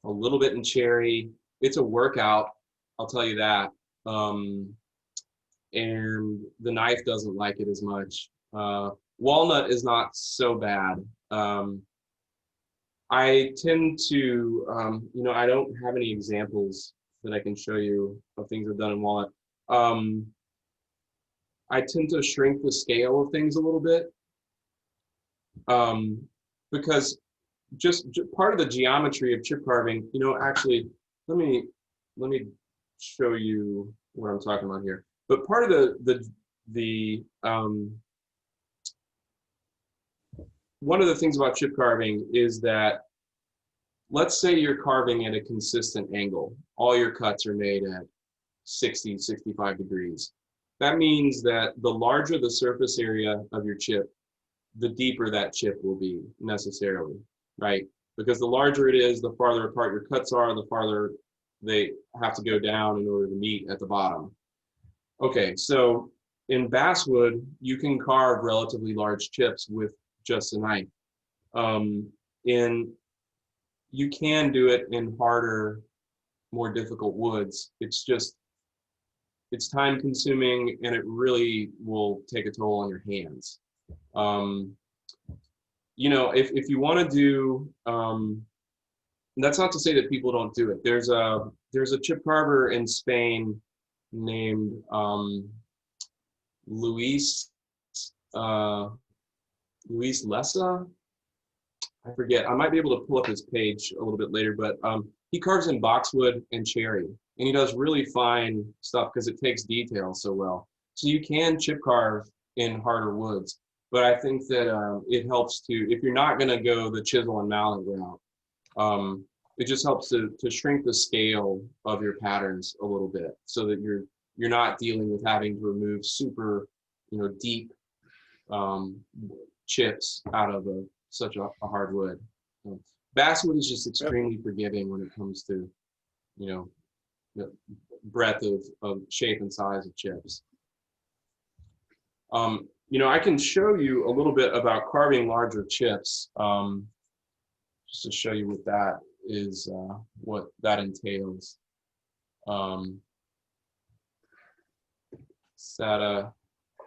little bit in cherry. It's a workout, I'll tell you that. And the knife doesn't like it as much. Walnut is not so bad. I tend to, I don't have any examples that I can show you of things I've done in walnut. I tend to shrink the scale of things a little bit. Because just part of the geometry of chip carving, actually, let me show you what I'm talking about here. But part of the one of the things about chip carving is that, let's say you're carving at a consistent angle. All your cuts are made at 60, 65 degrees. That means that the larger the surface area of your chip, the deeper that chip will be necessarily, right? Because the larger it is, the farther apart your cuts are, the farther they have to go down in order to meet at the bottom. Okay, so in basswood, you can carve relatively large chips with just a knife. You can do it in harder, more difficult woods. It's time consuming, and it really will take a toll on your hands. If you want to do, that's not to say that people don't do it. There's a chip carver in Spain named Luis Lessa. I forget. I might be able to pull up his page a little bit later, but he carves in boxwood and cherry, and he does really fine stuff because it takes detail so well. So you can chip carve in harder woods, but I think that it helps to, if you're not going to go the chisel and mallet route, it just helps to shrink the scale of your patterns a little bit, so that you're not dealing with having to remove super, deep chips out of such a hard wood. Basswood is just extremely forgiving when it comes to, the breadth of shape and size of chips. I can show you a little bit about carving larger chips, just to show you what that is, what that entails.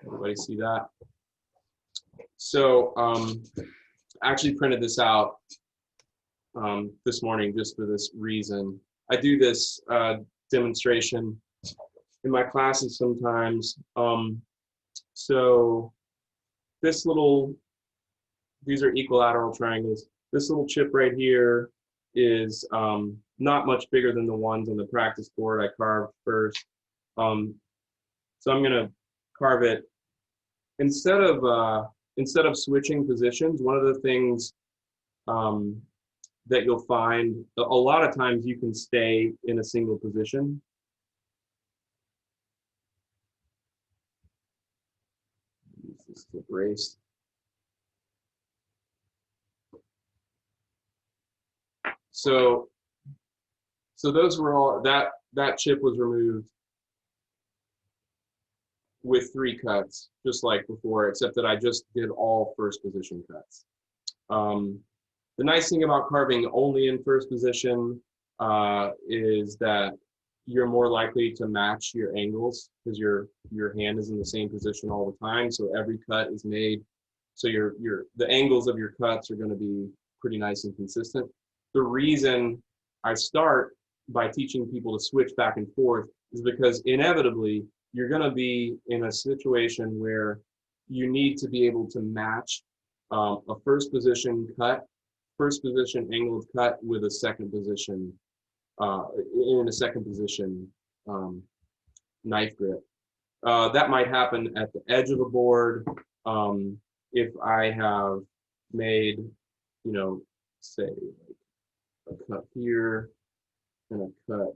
Everybody see that? So I actually printed this out this morning just for this reason. I do this demonstration in my classes sometimes. So these are equilateral triangles. This little chip right here is not much bigger than the ones on the practice board I carved first. So I'm gonna carve it. Instead of switching positions, one of the things that you'll find, a lot of times you can stay in a single position. This is the brace. So those were all, that chip was removed with 3 cuts, just like before, except that I just did all first position cuts. The nice thing about carving only in first position is that you're more likely to match your angles, because your hand is in the same position all the time. So every cut is made, so the angles of your cuts are going to be pretty nice and consistent. The reason I start by teaching people to switch back and forth is because inevitably you're going to be in a situation where you need to be able to match a first position angled cut with a second position, in a second position knife grip. That might happen at the edge of a board. If I have made, say a cut here and a cut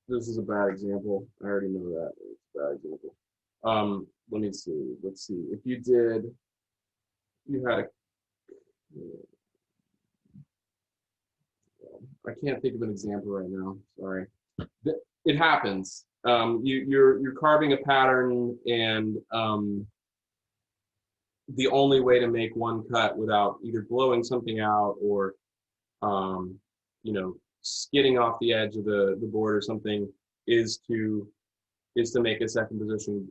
this is a bad example. I already know that. It's a bad example. Let me see. Let's see. If you had I can't think of an example right now. Sorry. It happens. You're carving a pattern, and the only way to make one cut without either blowing something out or skidding off the edge of the board or something is to make a second position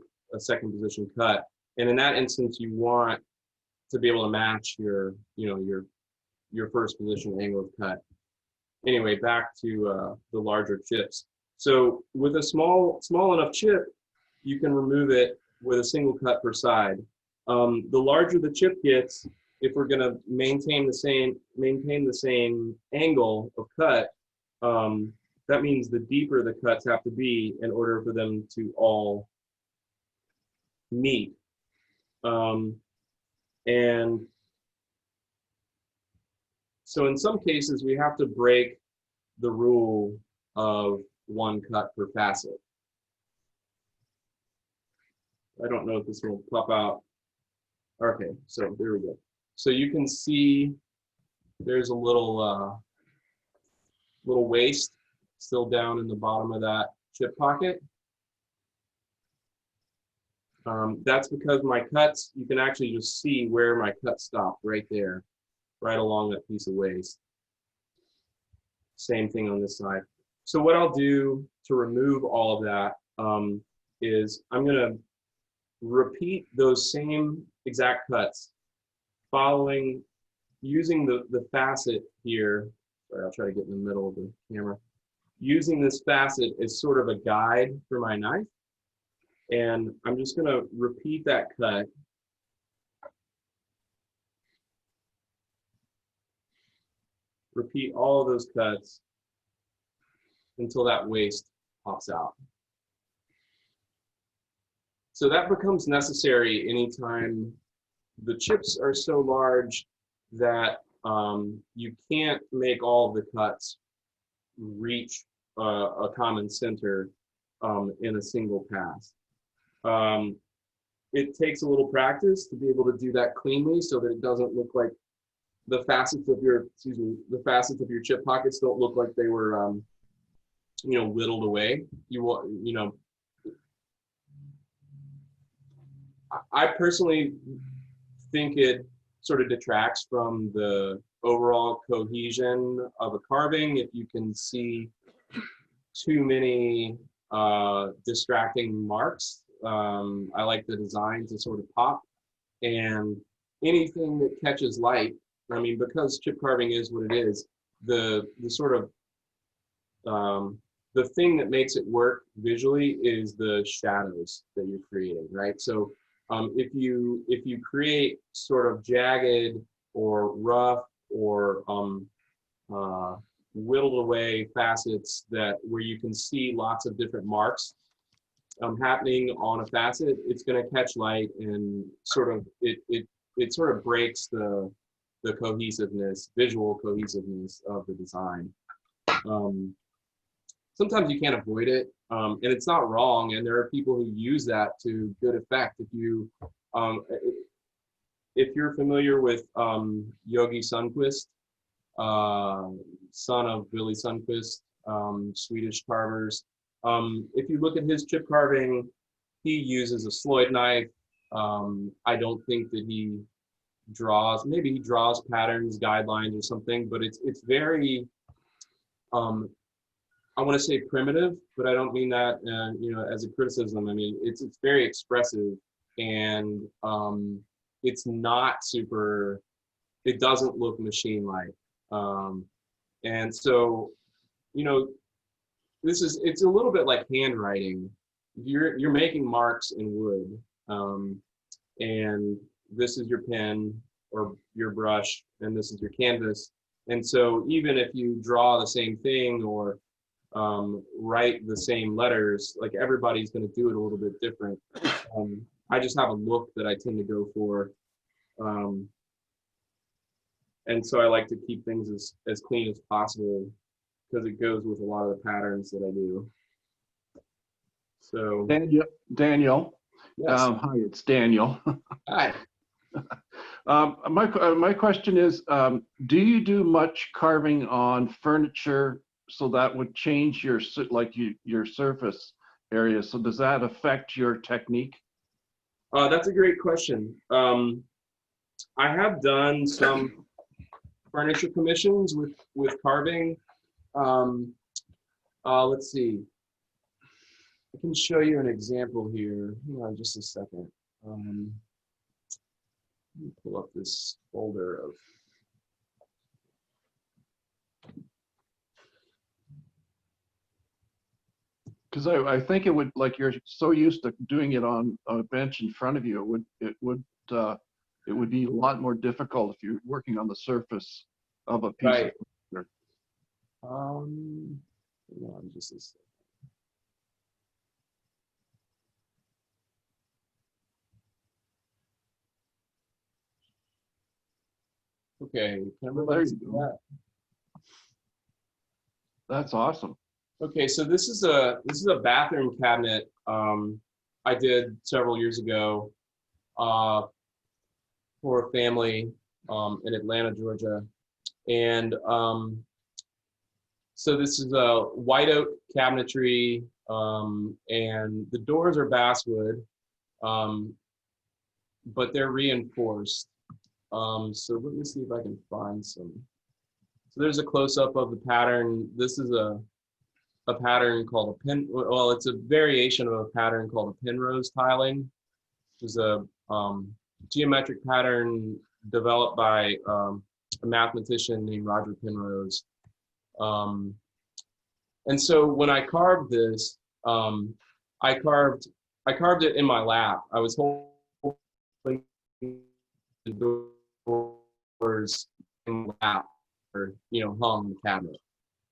cut. And in that instance, you want to be able to match your first position angle of cut. Anyway, back to the larger chips. So with a small enough chip, you can remove it with a single cut per side. The larger the chip gets, if we're going to maintain the same angle of cut, that means the deeper the cuts have to be in order for them to all meet. And so in some cases, we have to break the rule of one cut per facet. I don't know if this will pop out. Okay, so there we go. So you can see there's a little waste still down in the bottom of that chip pocket. That's because my cuts, you can actually just see where my cut stopped right there, right along that piece of waste. Same thing on this side. So what I'll do to remove all of that is I'm going to repeat those same exact cuts using the facet here. Sorry, I'll try to get in the middle of the camera. Using this facet as sort of a guide for my knife. And I'm just going to repeat that cut. Repeat all of those cuts until that waste pops out. So that becomes necessary anytime the chips are so large that you can't make all of the cuts reach a common center in a single pass. It takes a little practice to be able to do that cleanly so that it doesn't look like the facets of your chip pockets don't look like they were whittled away. I personally think it sort of detracts from the overall cohesion of a carving if you can see too many distracting marks. I like the design to sort of pop, and anything that catches light, I mean, because chip carving is what it is, the sort of the thing that makes it work visually is the shadows that you're creating, right? So if you create sort of jagged or rough or whittled away facets where you can see lots of different marks happening on a facet, it's going to catch light and sort of it sort of breaks the cohesiveness, visual cohesiveness of the design. Sometimes you can't avoid it, and it's not wrong, and there are people who use that to good effect. If you're familiar with Yogi Sundquist, son of Billy Sundquist, Swedish carvers, if you look at his chip carving, he uses a Sloyd knife. I don't think that he draws, maybe he draws patterns, guidelines or something, but it's very, I want to say primitive, but I don't mean that, as a criticism. I mean, it's very expressive, and it's not super, it doesn't look machine-like. And so, it's a little bit like handwriting. You're making marks in wood, and this is your pen or your brush, and this is your canvas. And so even if you draw the same thing or write the same letters, like everybody's going to do it a little bit different. I just have a look that I tend to go for. And so I like to keep things as clean as possible because it goes with a lot of the patterns that I do. So Daniel. Yes. Hi, it's Daniel. Hi. My question is, do you do much carving on furniture so that would change your surface area? So does that affect your technique? That's a great question. I have done some furniture commissions with carving. Let's see. I can show you an example here. Hang on just a second. Let me pull up this folder of. Because I think it would, like, you're so used to doing it on a bench in front of you, it would be a lot more difficult if you're working on the surface of a piece Right. of furniture. Hang on just a second. Okay, can Well, there everybody you see go. that? That's awesome. Okay, so this is a bathroom cabinet I did several years ago for a family in Atlanta, Georgia, and so this is a white oak cabinetry, and the doors are basswood, but they're reinforced. So let me see if I can find some. So there's a close-up of the pattern. This is a pattern called a pin. Well, it's a variation of a pattern called a Penrose tiling, which is a geometric pattern developed by a mathematician named Roger Penrose. And so when I carved this, I carved it in my lap. I was holding the doors in my lap, or hung the cabinet.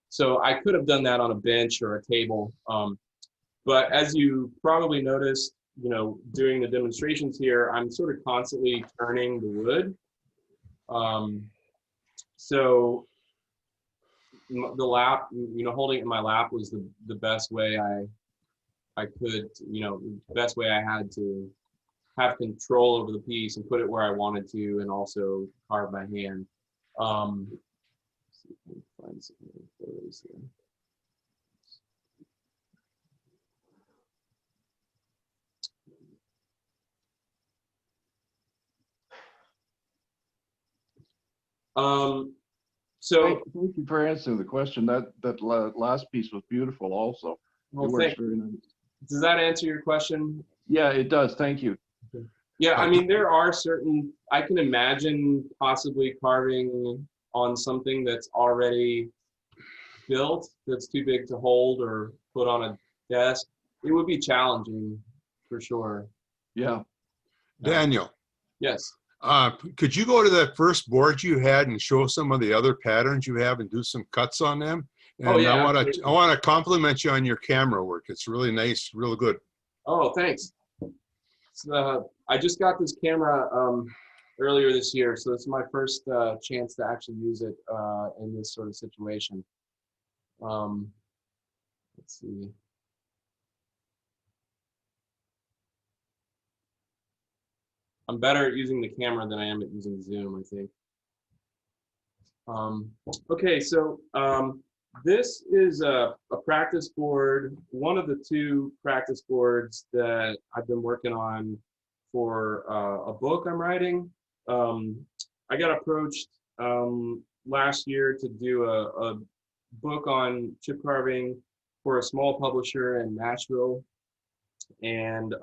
So I could have done that on a bench or a table, but as you probably noticed, during the demonstrations here, I'm sort of constantly turning the wood. So the lap, holding it in my lap was the best way I could, the best way I had to have control over the piece and put it where I wanted to, and also carve by hand. Let's see if I can find some photos here. So Thank you for answering the question. That last piece was beautiful also. well, It works very nice. does that answer your question? Yeah, it does. Thank you. Yeah, I mean, there are certain, I can imagine possibly carving on something that's already built, that's too big to hold or put on a desk. It would be challenging for sure. Yeah. Daniel, Yes. could you go to that first board you had and show some of the other patterns you have and do some cuts on them? And Oh, yeah, I want absolutely. to compliment you on your camera work. It's really nice, real good. Oh, thanks. I just got this camera earlier this year, so this is my first chance to actually use it in this sort of situation. Let's see. I'm better at using the camera than I am at using Zoom, I think. Okay, so this is a practice board, one of the two practice boards that I've been working on for a book I'm writing. I got approached last year to do a book on chip carving for a small publisher in Nashville. And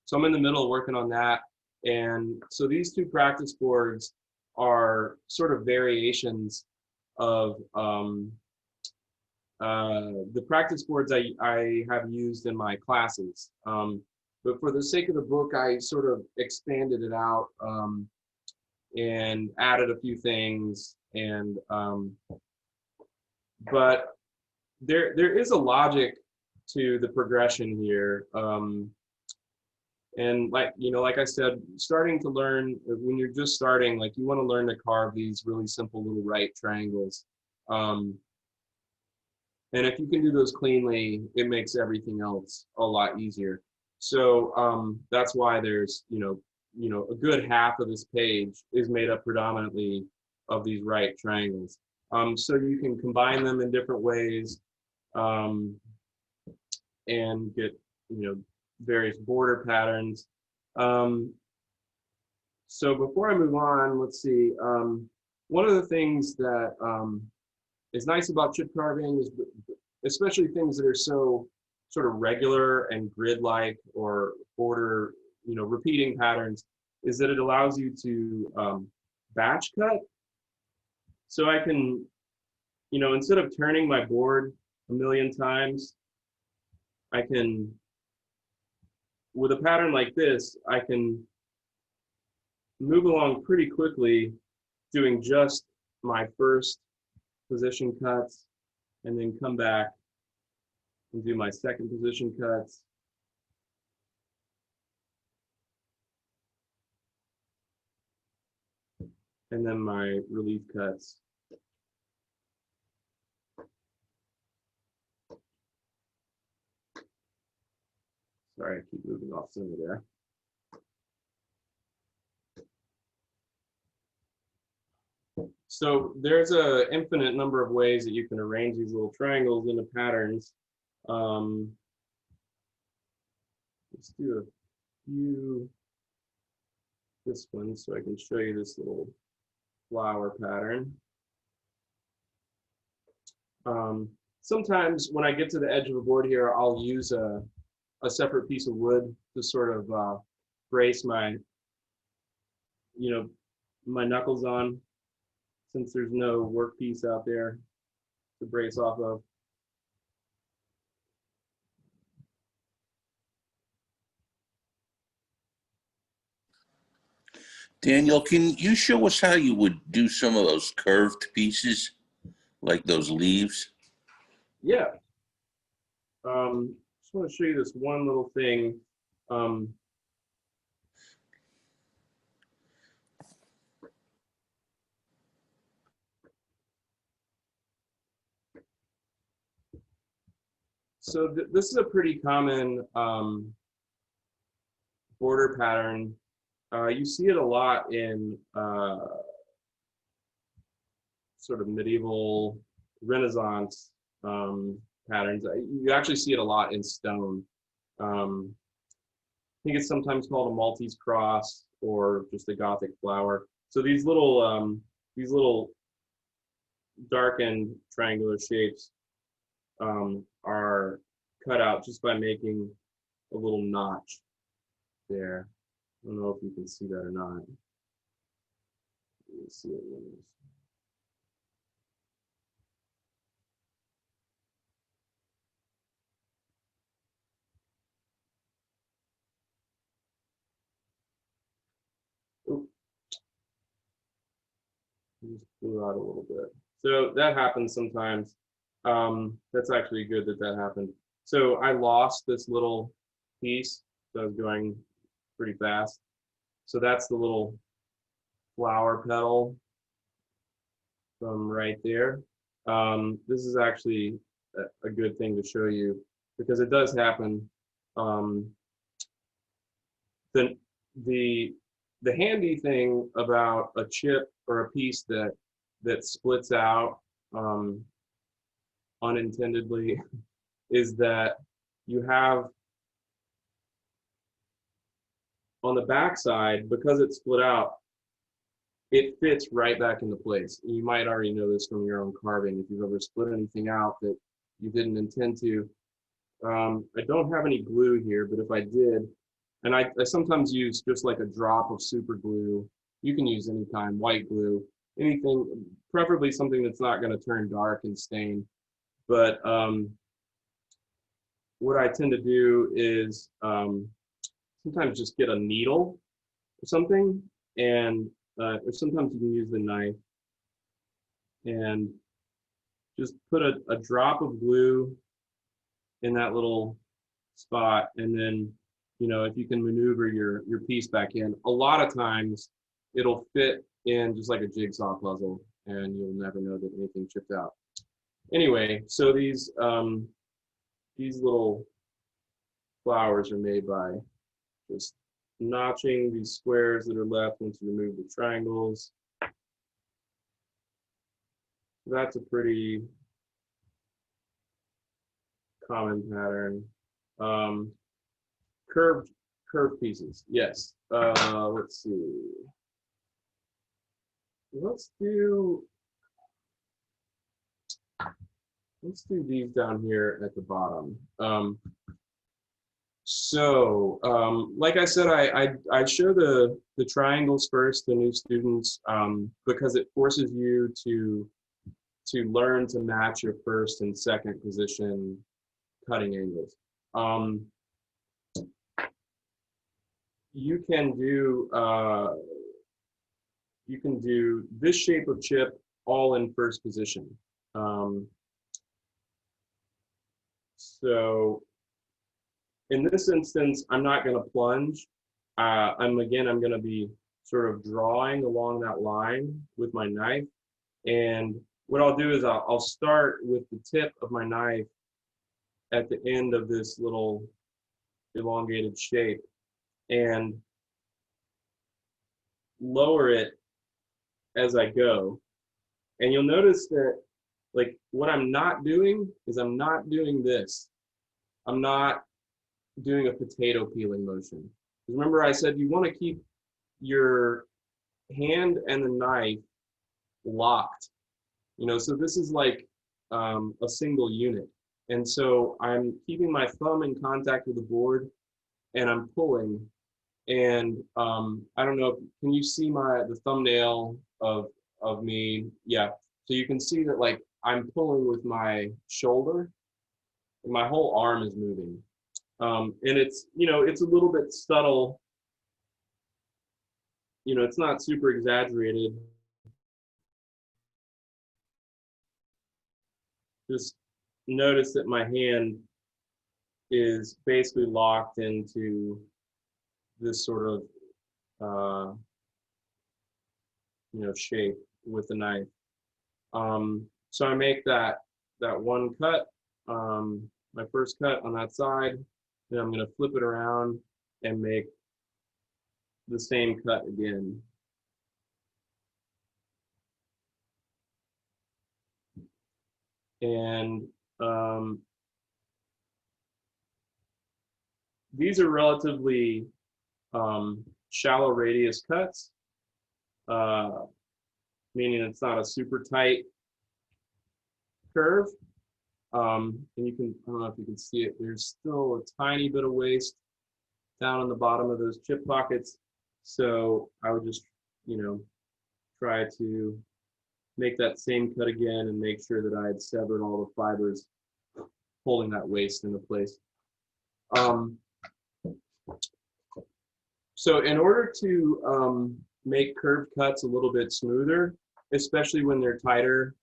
so I'm in the middle of working on that. And so these two practice boards are sort of variations of the practice boards I have used in my classes. But for the sake of the book, I sort of expanded it out and added a few things. And but there is a logic to the progression here. And like I said, starting to learn, when you're just starting, like you want to learn to carve these really simple little right triangles. And if you can do those cleanly, it makes everything else a lot easier. So that's why there's, a good half of this page is made up predominantly of these right triangles. So you can combine them in different ways and get, various border patterns. So before I move on, let's see. One of the things that is nice about chip carving is, especially things that are so sort of regular and grid-like or border, repeating patterns, is that it allows you to batch cut. So I can, instead of turning my board a million times, I can, with a pattern like this, I can move along pretty quickly doing just my first position cuts and then come back and do my second position cuts. And then my relief cuts. Sorry, I keep moving off center there. So there's an infinite number of ways that you can arrange these little triangles into patterns. Let's do a few, this one, so I can show you this little flower pattern. Sometimes when I get to the edge of a board here, I'll use a separate piece of wood to sort of brace my, my knuckles on, since there's no workpiece out there to brace off of. Daniel, can you show us how you would do some of those curved pieces, like those leaves? Yeah. Just want to show you this one little thing. So this is a pretty common border pattern. You see it a lot in sort of medieval Renaissance patterns. You actually see it a lot in stone. I think it's sometimes called a Maltese cross or just a Gothic flower. So these little darkened triangular shapes are cut out just by making a little notch there. I don't know if you can see that or not. Let's see it. Just blew out a little bit. So that happens sometimes. That's actually good that that happened. So I lost this little piece. So I was going pretty fast. So that's the little flower petal from right there. This is actually a good thing to show you because it does happen. The handy thing about a chip or a piece that splits out unintendedly is that you have on the back side, because it's split out, it fits right back into place. You might already know this from your own carving if you've ever split anything out that you didn't intend to. I don't have any glue here, but if I did, and I sometimes use just like a drop of super glue. You can use any kind, white glue, anything, preferably something that's not going to turn dark and stain. But what I tend to do is sometimes just get a needle or something, and or sometimes you can use the knife and just put a drop of glue in that little spot, and then if you can maneuver your piece back in, a lot of times it'll fit in just like a jigsaw puzzle, and you'll never know that anything chipped out. Anyway, so these little flowers are made by just notching these squares that are left once you remove the triangles. That's a pretty common pattern. Curved pieces, yes. Let's see. Let's do these down here at the bottom. Like I said, I show the triangles first to new students because it forces you to learn to match your first and second position cutting angles. You can do this shape of chip all in first position. So in this instance, I'm not going to plunge. I'm going to be sort of drawing along that line with my knife. And what I'll do is I'll start with the tip of my knife at the end of this little elongated shape and lower it as I go. And you'll notice that, like, what I'm not doing is I'm not doing this. I'm not doing a potato peeling motion. Remember I said you want to keep your hand and the knife locked, you know, so this is like a single unit. And so I'm keeping my thumb in contact with the board and I'm pulling. And I don't know, can you see the thumbnail of me? Yeah, so you can see that, like, I'm pulling with my shoulder and my whole arm is moving. And it's, you know, it's a little bit subtle. You know, it's not super exaggerated. Just notice that my hand is basically locked into this sort of, you know, shape with the knife. So I make that one cut, my first cut on that side, then I'm going to flip it around and make the same cut again. And these are relatively shallow radius cuts, meaning it's not a super tight curve. And you can, I don't know if you can see it, there's still a tiny bit of waste down on the bottom of those chip pockets. So I would just, you know, try to make that same cut again and make sure that I had severed all the fibers holding that waste into place. So in order to make curved cuts a little bit smoother, especially when they're tighter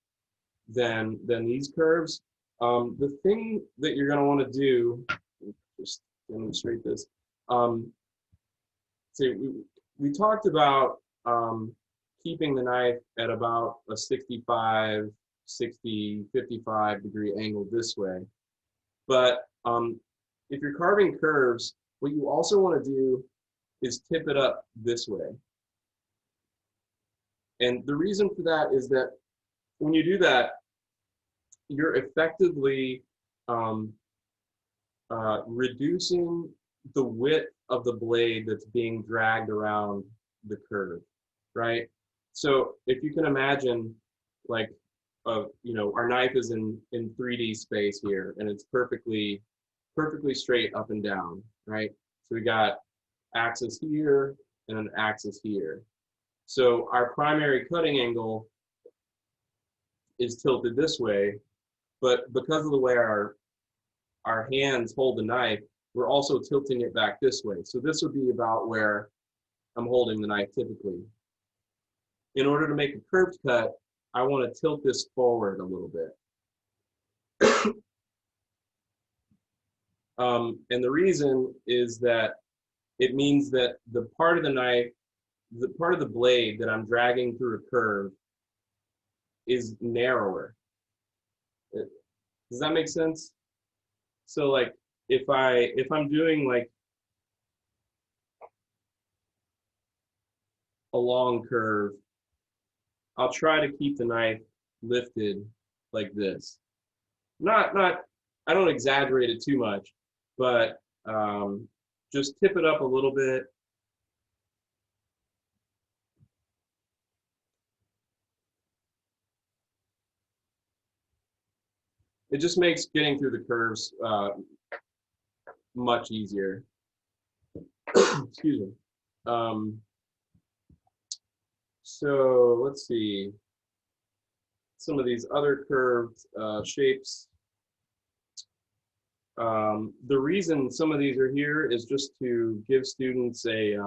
than these curves, the thing that you're going to want to do, just demonstrate this. So we talked about keeping the knife at about a 65, 60, 55 degree angle this way. But if you're carving curves, what you also want to do is tip it up this way. And the reason for that is that when you do that, you're effectively reducing the width of the blade that's being dragged around the curve, right? So if you can imagine, like, you know, our knife is in 3D space here, and it's perfectly straight up and down, right? So we got axis here and an axis here. So our primary cutting angle is tilted this way, but because of the way our hands hold the knife, we're also tilting it back this way. So this would be about where I'm holding the knife typically. In order to make a curved cut, I want to tilt this forward a little bit. And the reason is that it means that the part of the knife, the part of the blade that I'm dragging through a curve is narrower. Does that make sense? So, like, if I'm doing like a long curve, I'll try to keep the knife lifted like this. I don't exaggerate it too much, but just tip it up a little bit. It just makes getting through the curves much easier. Excuse me. So let's see. Some of these other curved shapes. The reason some of these are here is just to give students a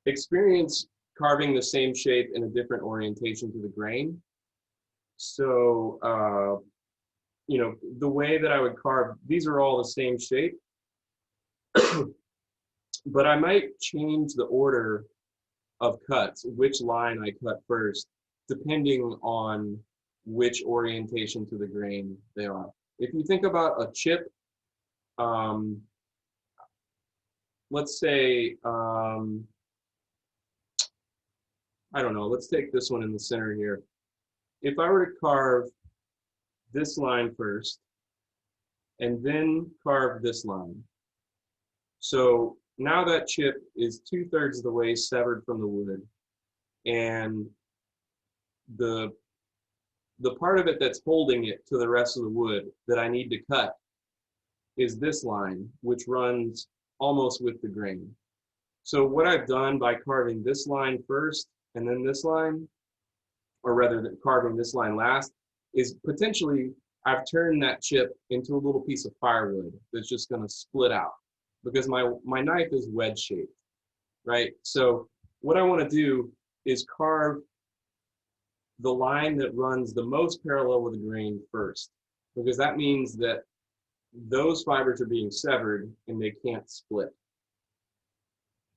experience carving the same shape in a different orientation to the grain. So, you know, the way that I would carve, these are all the same shape, but I might change the order of cuts, which line I cut first, depending on which orientation to the grain they are. If you think about a chip, let's say, I don't know, let's take this one in the center here. If I were to carve this line first, and then carve this line. So now that chip is 2/3 of the way severed from the wood, and the part of it that's holding it to the rest of the wood that I need to cut is this line, which runs almost with the grain. So what I've done by carving this line first and then this line, or rather than carving this line last, is potentially I've turned that chip into a little piece of firewood that's just going to split out because my knife is wedge shaped, right? So what I want to do is carve the line that runs the most parallel with the grain first, because that means that those fibers are being severed and they can't split,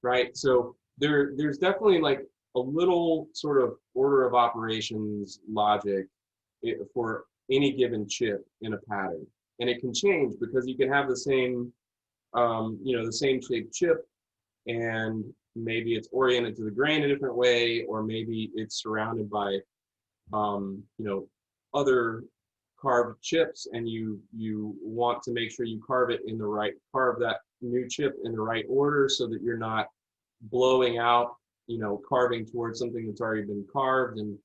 right? So there's definitely like a little sort of order of operations logic for any given chip in a pattern, and it can change because you can have the same you know, the same shaped chip, and maybe it's oriented to the grain a different way, or maybe it's surrounded by you know, other carved chips, and you want to make sure you carve that new chip in the right order so that you're not blowing out, you know, carving towards something that's already been carved and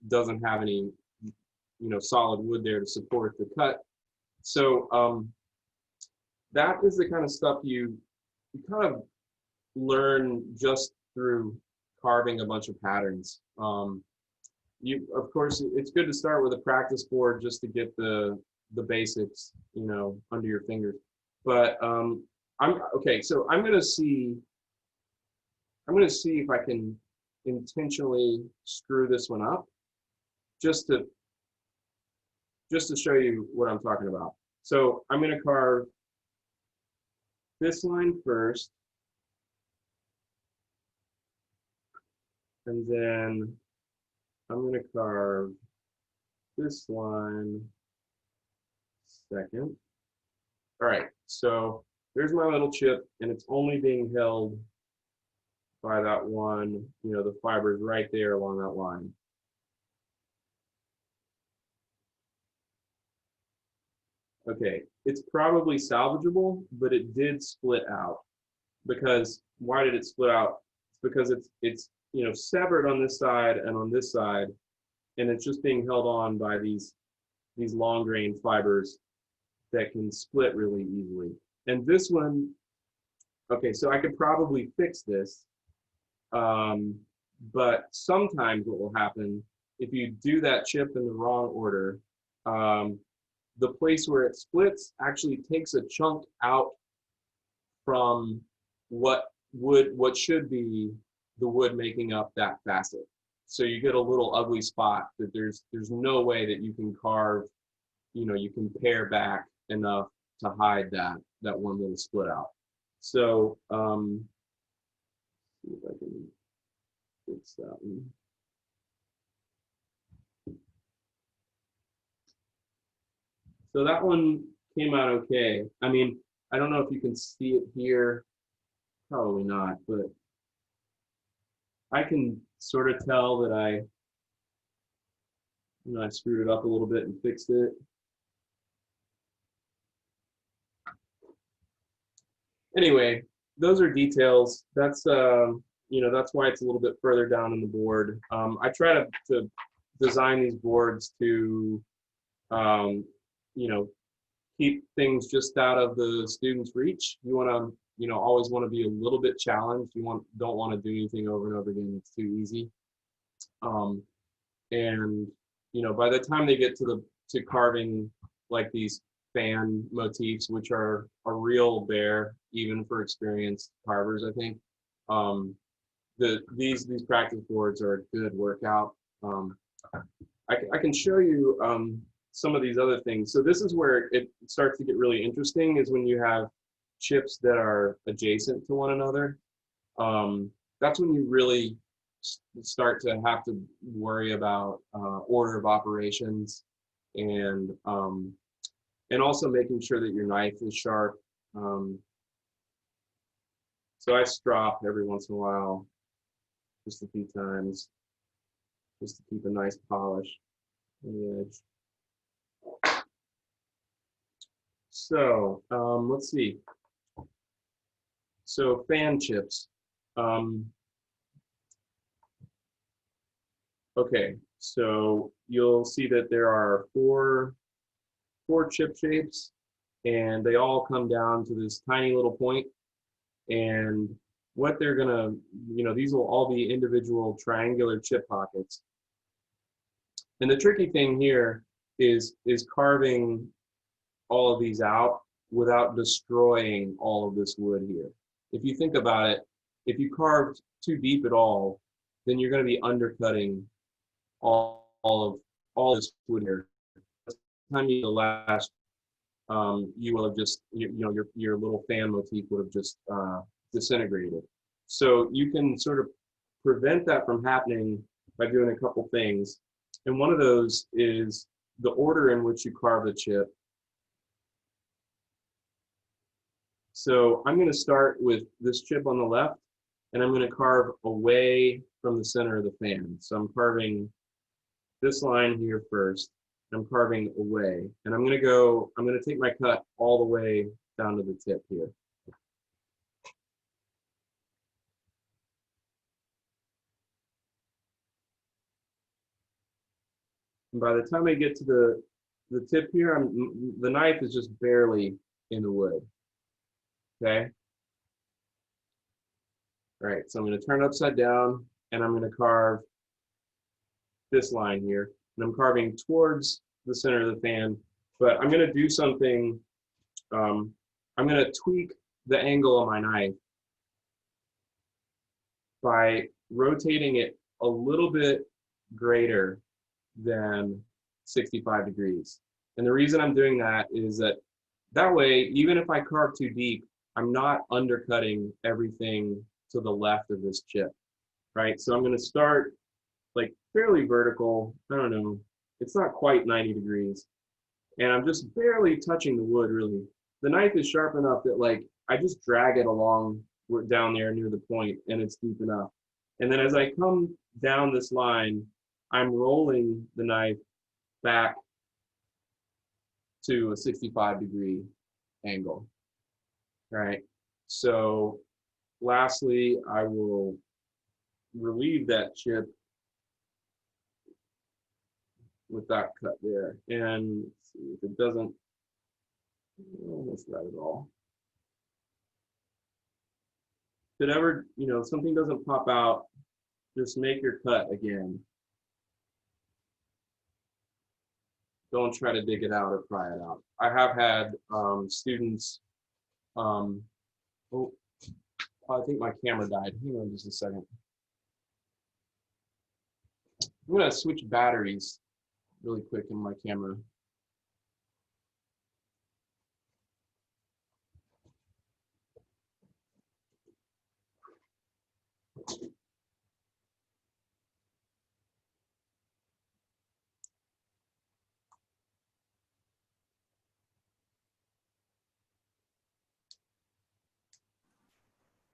doesn't have any, you know, solid wood there to support the cut. So that is the kind of stuff you kind of learn just through carving a bunch of patterns. Of course, it's good to start with a practice board just to get the basics, you know, under your fingers. But so I'm gonna see if I can intentionally screw this one up, just to show you what I'm talking about. So I'm gonna carve this line first, and then I'm going to carve this line second. All right, so there's my little chip, and it's only being held by that one, you know, the fibers right there along that line. Okay, it's probably salvageable, but it did split out. Because why did it split out? It's because it's you know, severed on this side and on this side, and it's just being held on by these long grain fibers that can split really easily. And this one, okay, so I could probably fix this, but sometimes what will happen if you do that chip in the wrong order, the place where it splits actually takes a chunk out from what should be the wood making up that facet. So you get a little ugly spot that there's no way that you can carve, you know, you can pare back enough to hide that one little split out. So see if I can fix that one. So that one came out okay. I mean, I don't know if you can see it here, probably not, but I can sort of tell that I screwed it up a little bit and fixed it. Anyway, those are details. That's you know, that's why it's a little bit further down on the board. I try to design these boards to you know, keep things just out of the student's reach. You want to, you know, always want to be a little bit challenged. You don't want to do anything over and over again. It's too easy. And you know, by the time they get to carving like these fan motifs, which are a real bear, even for experienced carvers, I think. These practice boards are a good workout. I can show you some of these other things. So this is where it starts to get really interesting, is when you have chips that are adjacent to one another. That's when you really start to have to worry about order of operations, and also making sure that your knife is sharp. So I strop every once in a while, just a few times, just to keep a nice polish on the edge. So let's see. So fan chips. Okay, so you'll see that there are four chip shapes, and they all come down to this tiny little point. And what they're gonna, these will all be individual triangular chip pockets. And the tricky thing here is carving all of these out without destroying all of this wood here. If you think about it, if you carved too deep at all, then you're going to be undercutting all this wood here. By the time you last, you will have just, your little fan motif would have just disintegrated. So you can sort of prevent that from happening by doing a couple things. And one of those is the order in which you carve the chip. So I'm going to start with this chip on the left, and I'm going to carve away from the center of the fan. So I'm carving this line here first. I'm carving away, and I'm going to take my cut all the way down to the tip here. And by the time I get to the tip here, the knife is just barely in the wood. Okay. All right, so I'm going to turn it upside down, and I'm going to carve this line here. And I'm carving towards the center of the fan, but I'm going to do something. I'm going to tweak the angle of my knife by rotating it a little bit greater than 65 degrees. And the reason I'm doing that is that way, even if I carve too deep, I'm not undercutting everything to the left of this chip, right? So I'm going to start like fairly vertical. I don't know, it's not quite 90 degrees. And I'm just barely touching the wood, really. The knife is sharp enough that like I just drag it along down there near the point, and it's deep enough. And then as I come down this line, I'm rolling the knife back to a 65 degree angle, right? So lastly, I will relieve that chip with that cut there. And let's see if it doesn't, almost got it all. If it ever, something doesn't pop out, just make your cut again. Don't try to dig it out or pry it out. I have had students, oh, I think my camera died. Hang on just a second. I'm gonna switch batteries really quick in my camera.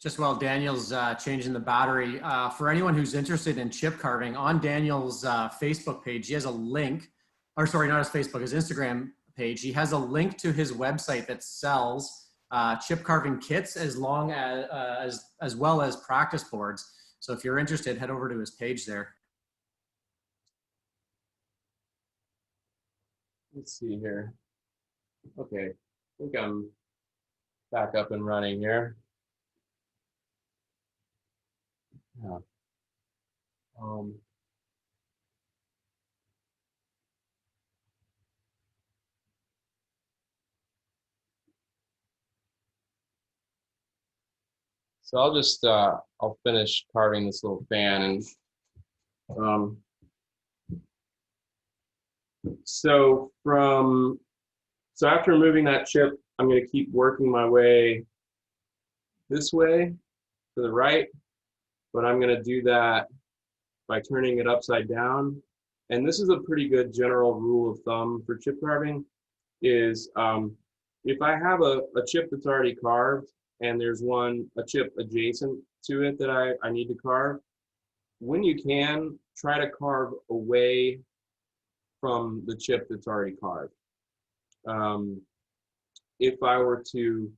Just while Daniel's changing the battery, for anyone who's interested in chip carving, on Daniel's Facebook page, he has a link, or sorry, not his Facebook, his Instagram page. He has a link to his website that sells chip carving kits as well as practice boards. So if you're interested, head over to his page there. Let's see here. Okay, I think I'm back up and running here. Yeah. So I'll just, I'll finish carving this little fan. And so after removing that chip, I'm going to keep working my way this way to the right, but I'm going to do that by turning it upside down. And this is a pretty good general rule of thumb for chip carving is if I have a chip that's already carved and there's a chip adjacent to it that I need to carve, when you can, try to carve away from the chip that's already carved. If I were to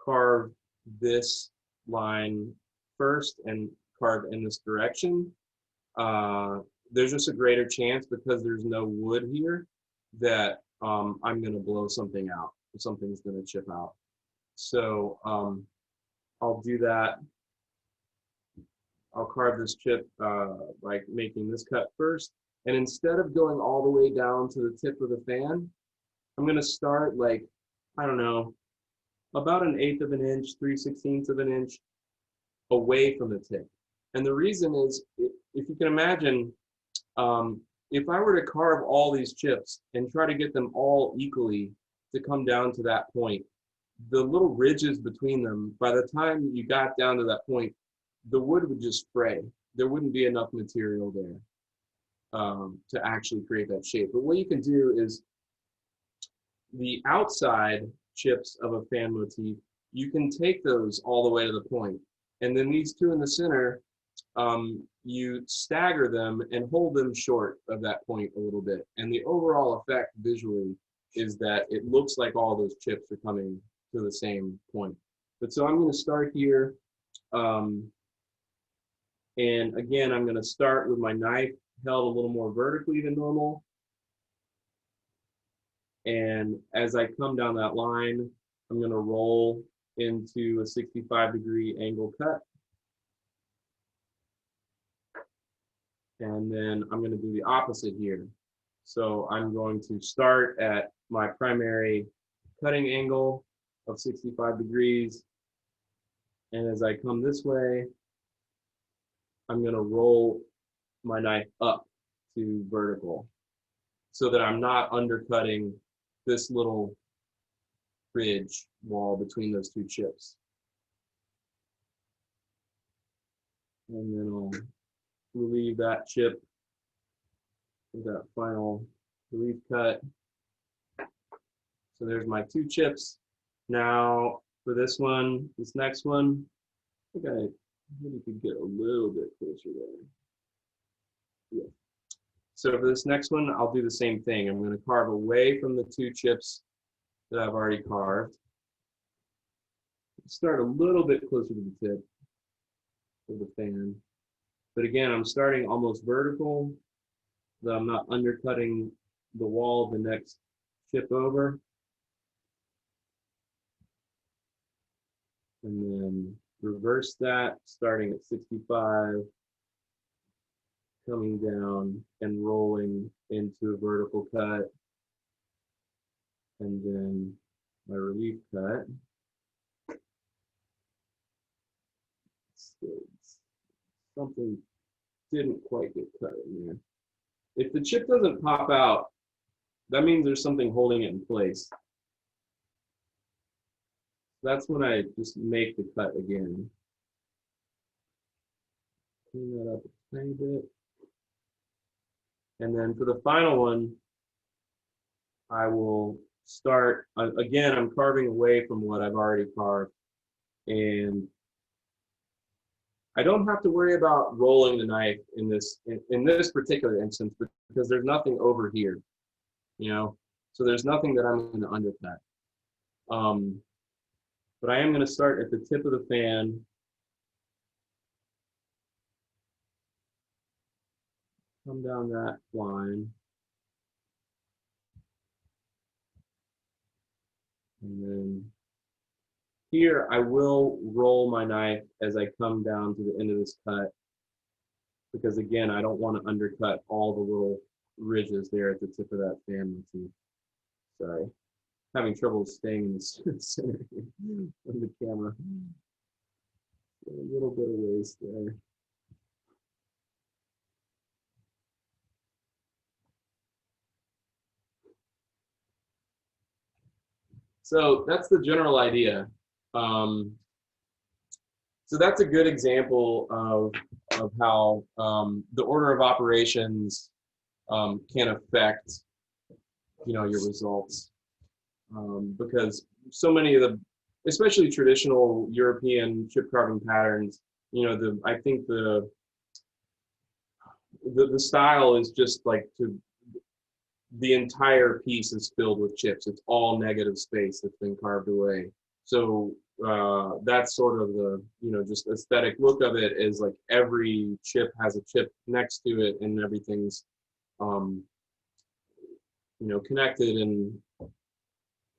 carve this line first and carve in this direction, there's just a greater chance because there's no wood here that I'm going to blow something out. Something's going to chip out. So I'll do that. I'll carve this chip by making this cut first. And instead of going all the way down to the tip of the fan, I'm going to start like, I don't know, about 1/8 of an inch, 3/16 of an inch away from the tip. And the reason is, if you can imagine, if I were to carve all these chips and try to get them all equally to come down to that point, the little ridges between them, by the time you got down to that point, the wood would just fray. There wouldn't be enough material there to actually create that shape. But what you can do is the outside chips of a fan motif, you can take those all the way to the point. And then these two in the center, you stagger them and hold them short of that point a little bit. And the overall effect visually is that it looks like all those chips are coming to the same point. But so I'm going to start here. And again, I'm going to start with my knife held a little more vertically than normal. And as I come down that line, I'm going to roll into a 65-degree angle cut. And then I'm going to do the opposite here. So I'm going to start at my primary cutting angle of 65 degrees. And as I come this way, I'm going to roll my knife up to vertical so that I'm not undercutting this little ridge wall between those two chips. And then I'll relieve that chip with that final relief cut. So there's my two chips. Now for this next one, I think I maybe could get a little bit closer there. Yeah. So for this next one, I'll do the same thing. I'm going to carve away from the two chips that I've already carved. Start a little bit closer to the tip of the fan. But again, I'm starting almost vertical, so I'm not undercutting the wall of the next chip over. And then reverse that, starting at 65, coming down and rolling into a vertical cut. And then my relief cut. Something didn't quite get cut in there. If the chip doesn't pop out, that means there's something holding it in place. That's when I just make the cut again. Clean that up a tiny bit. And then for the final one, I will start, again, I'm carving away from what I've already carved. And I don't have to worry about rolling the knife in this particular instance because there's nothing over here, you know, so there's nothing that I'm going to undercut. But I am going to start at the tip of the fan. Come down that line. And then here, I will roll my knife as I come down to the end of this cut, because again, I don't want to undercut all the little ridges there at the tip of that fan motif. Sorry, having trouble staying in the center of the camera. A little bit of waste there. So that's the general idea. So that's a good example of how the order of operations can affect, your results, because so many of the, especially traditional European chip carving patterns, I think the style is just like the entire piece is filled with chips. It's all negative space that's been carved away. So that's sort of the, just aesthetic look of it, is like every chip has a chip next to it and everything's, connected, and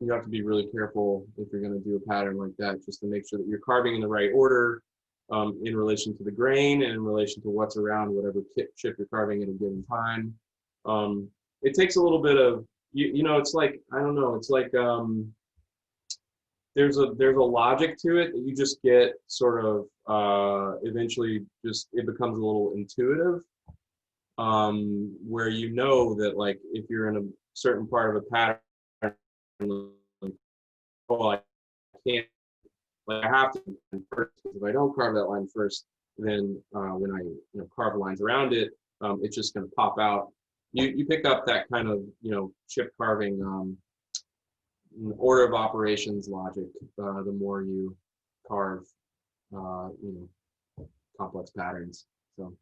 you have to be really careful if you're going to do a pattern like that, just to make sure that you're carving in the right order, in relation to the grain and in relation to what's around whatever chip you're carving at a given time. It takes a little bit of, it's like, I don't know, it's like, there's a logic to it that you just get sort of, eventually just, it becomes a little intuitive, where that, like, if you're in a certain part of a pattern, like, oh, I can't, like, I have to first, because if I don't carve that line first, then when I carve lines around it, it's just going to pop out. You pick up that kind of chip carving order of operations logic the more you carve complex patterns. So.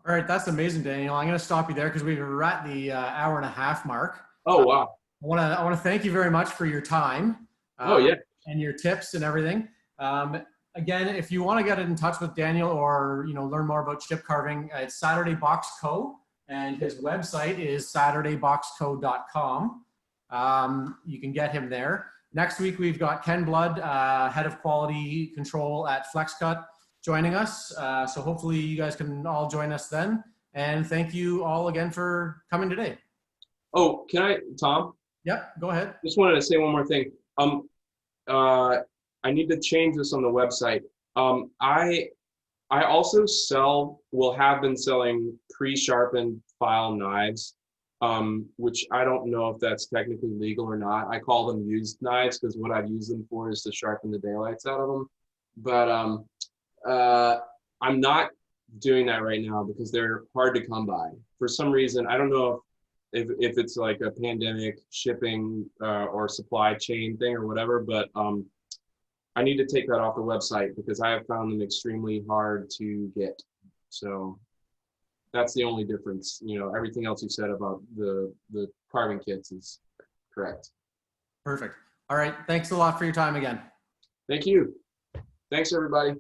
All right, that's amazing, Daniel. I'm going to stop you there because we're at the hour and a half mark. Oh, wow. I want to thank you very much for your time. Oh, yeah. And your tips and everything. Again, if you want to get in touch with Daniel or learn more about chip carving, it's Saturday Box Co. And his website is SaturdayBoxCo.com. You can get him there. Next week, we've got Ken Blood, Head of Quality Control at FlexCut, joining us. So hopefully you guys can all join us then. And thank you all again for coming today. Oh, can I, Tom? Yep, go ahead. Just wanted to say one more thing. I need to change this on the website. I also have been selling pre-sharpened file knives, which I don't know if that's technically legal or not. I call them used knives because what I've used them for is to sharpen the daylights out of them. But I'm not doing that right now because they're hard to come by. For some reason, I don't know if it's like a pandemic shipping or supply chain thing or whatever, but I need to take that off the website because I have found them extremely hard to get. So that's the only difference. Everything else you said about the carving kits is correct. Perfect. All right. Thanks a lot for your time again. Thank you. Thanks, everybody.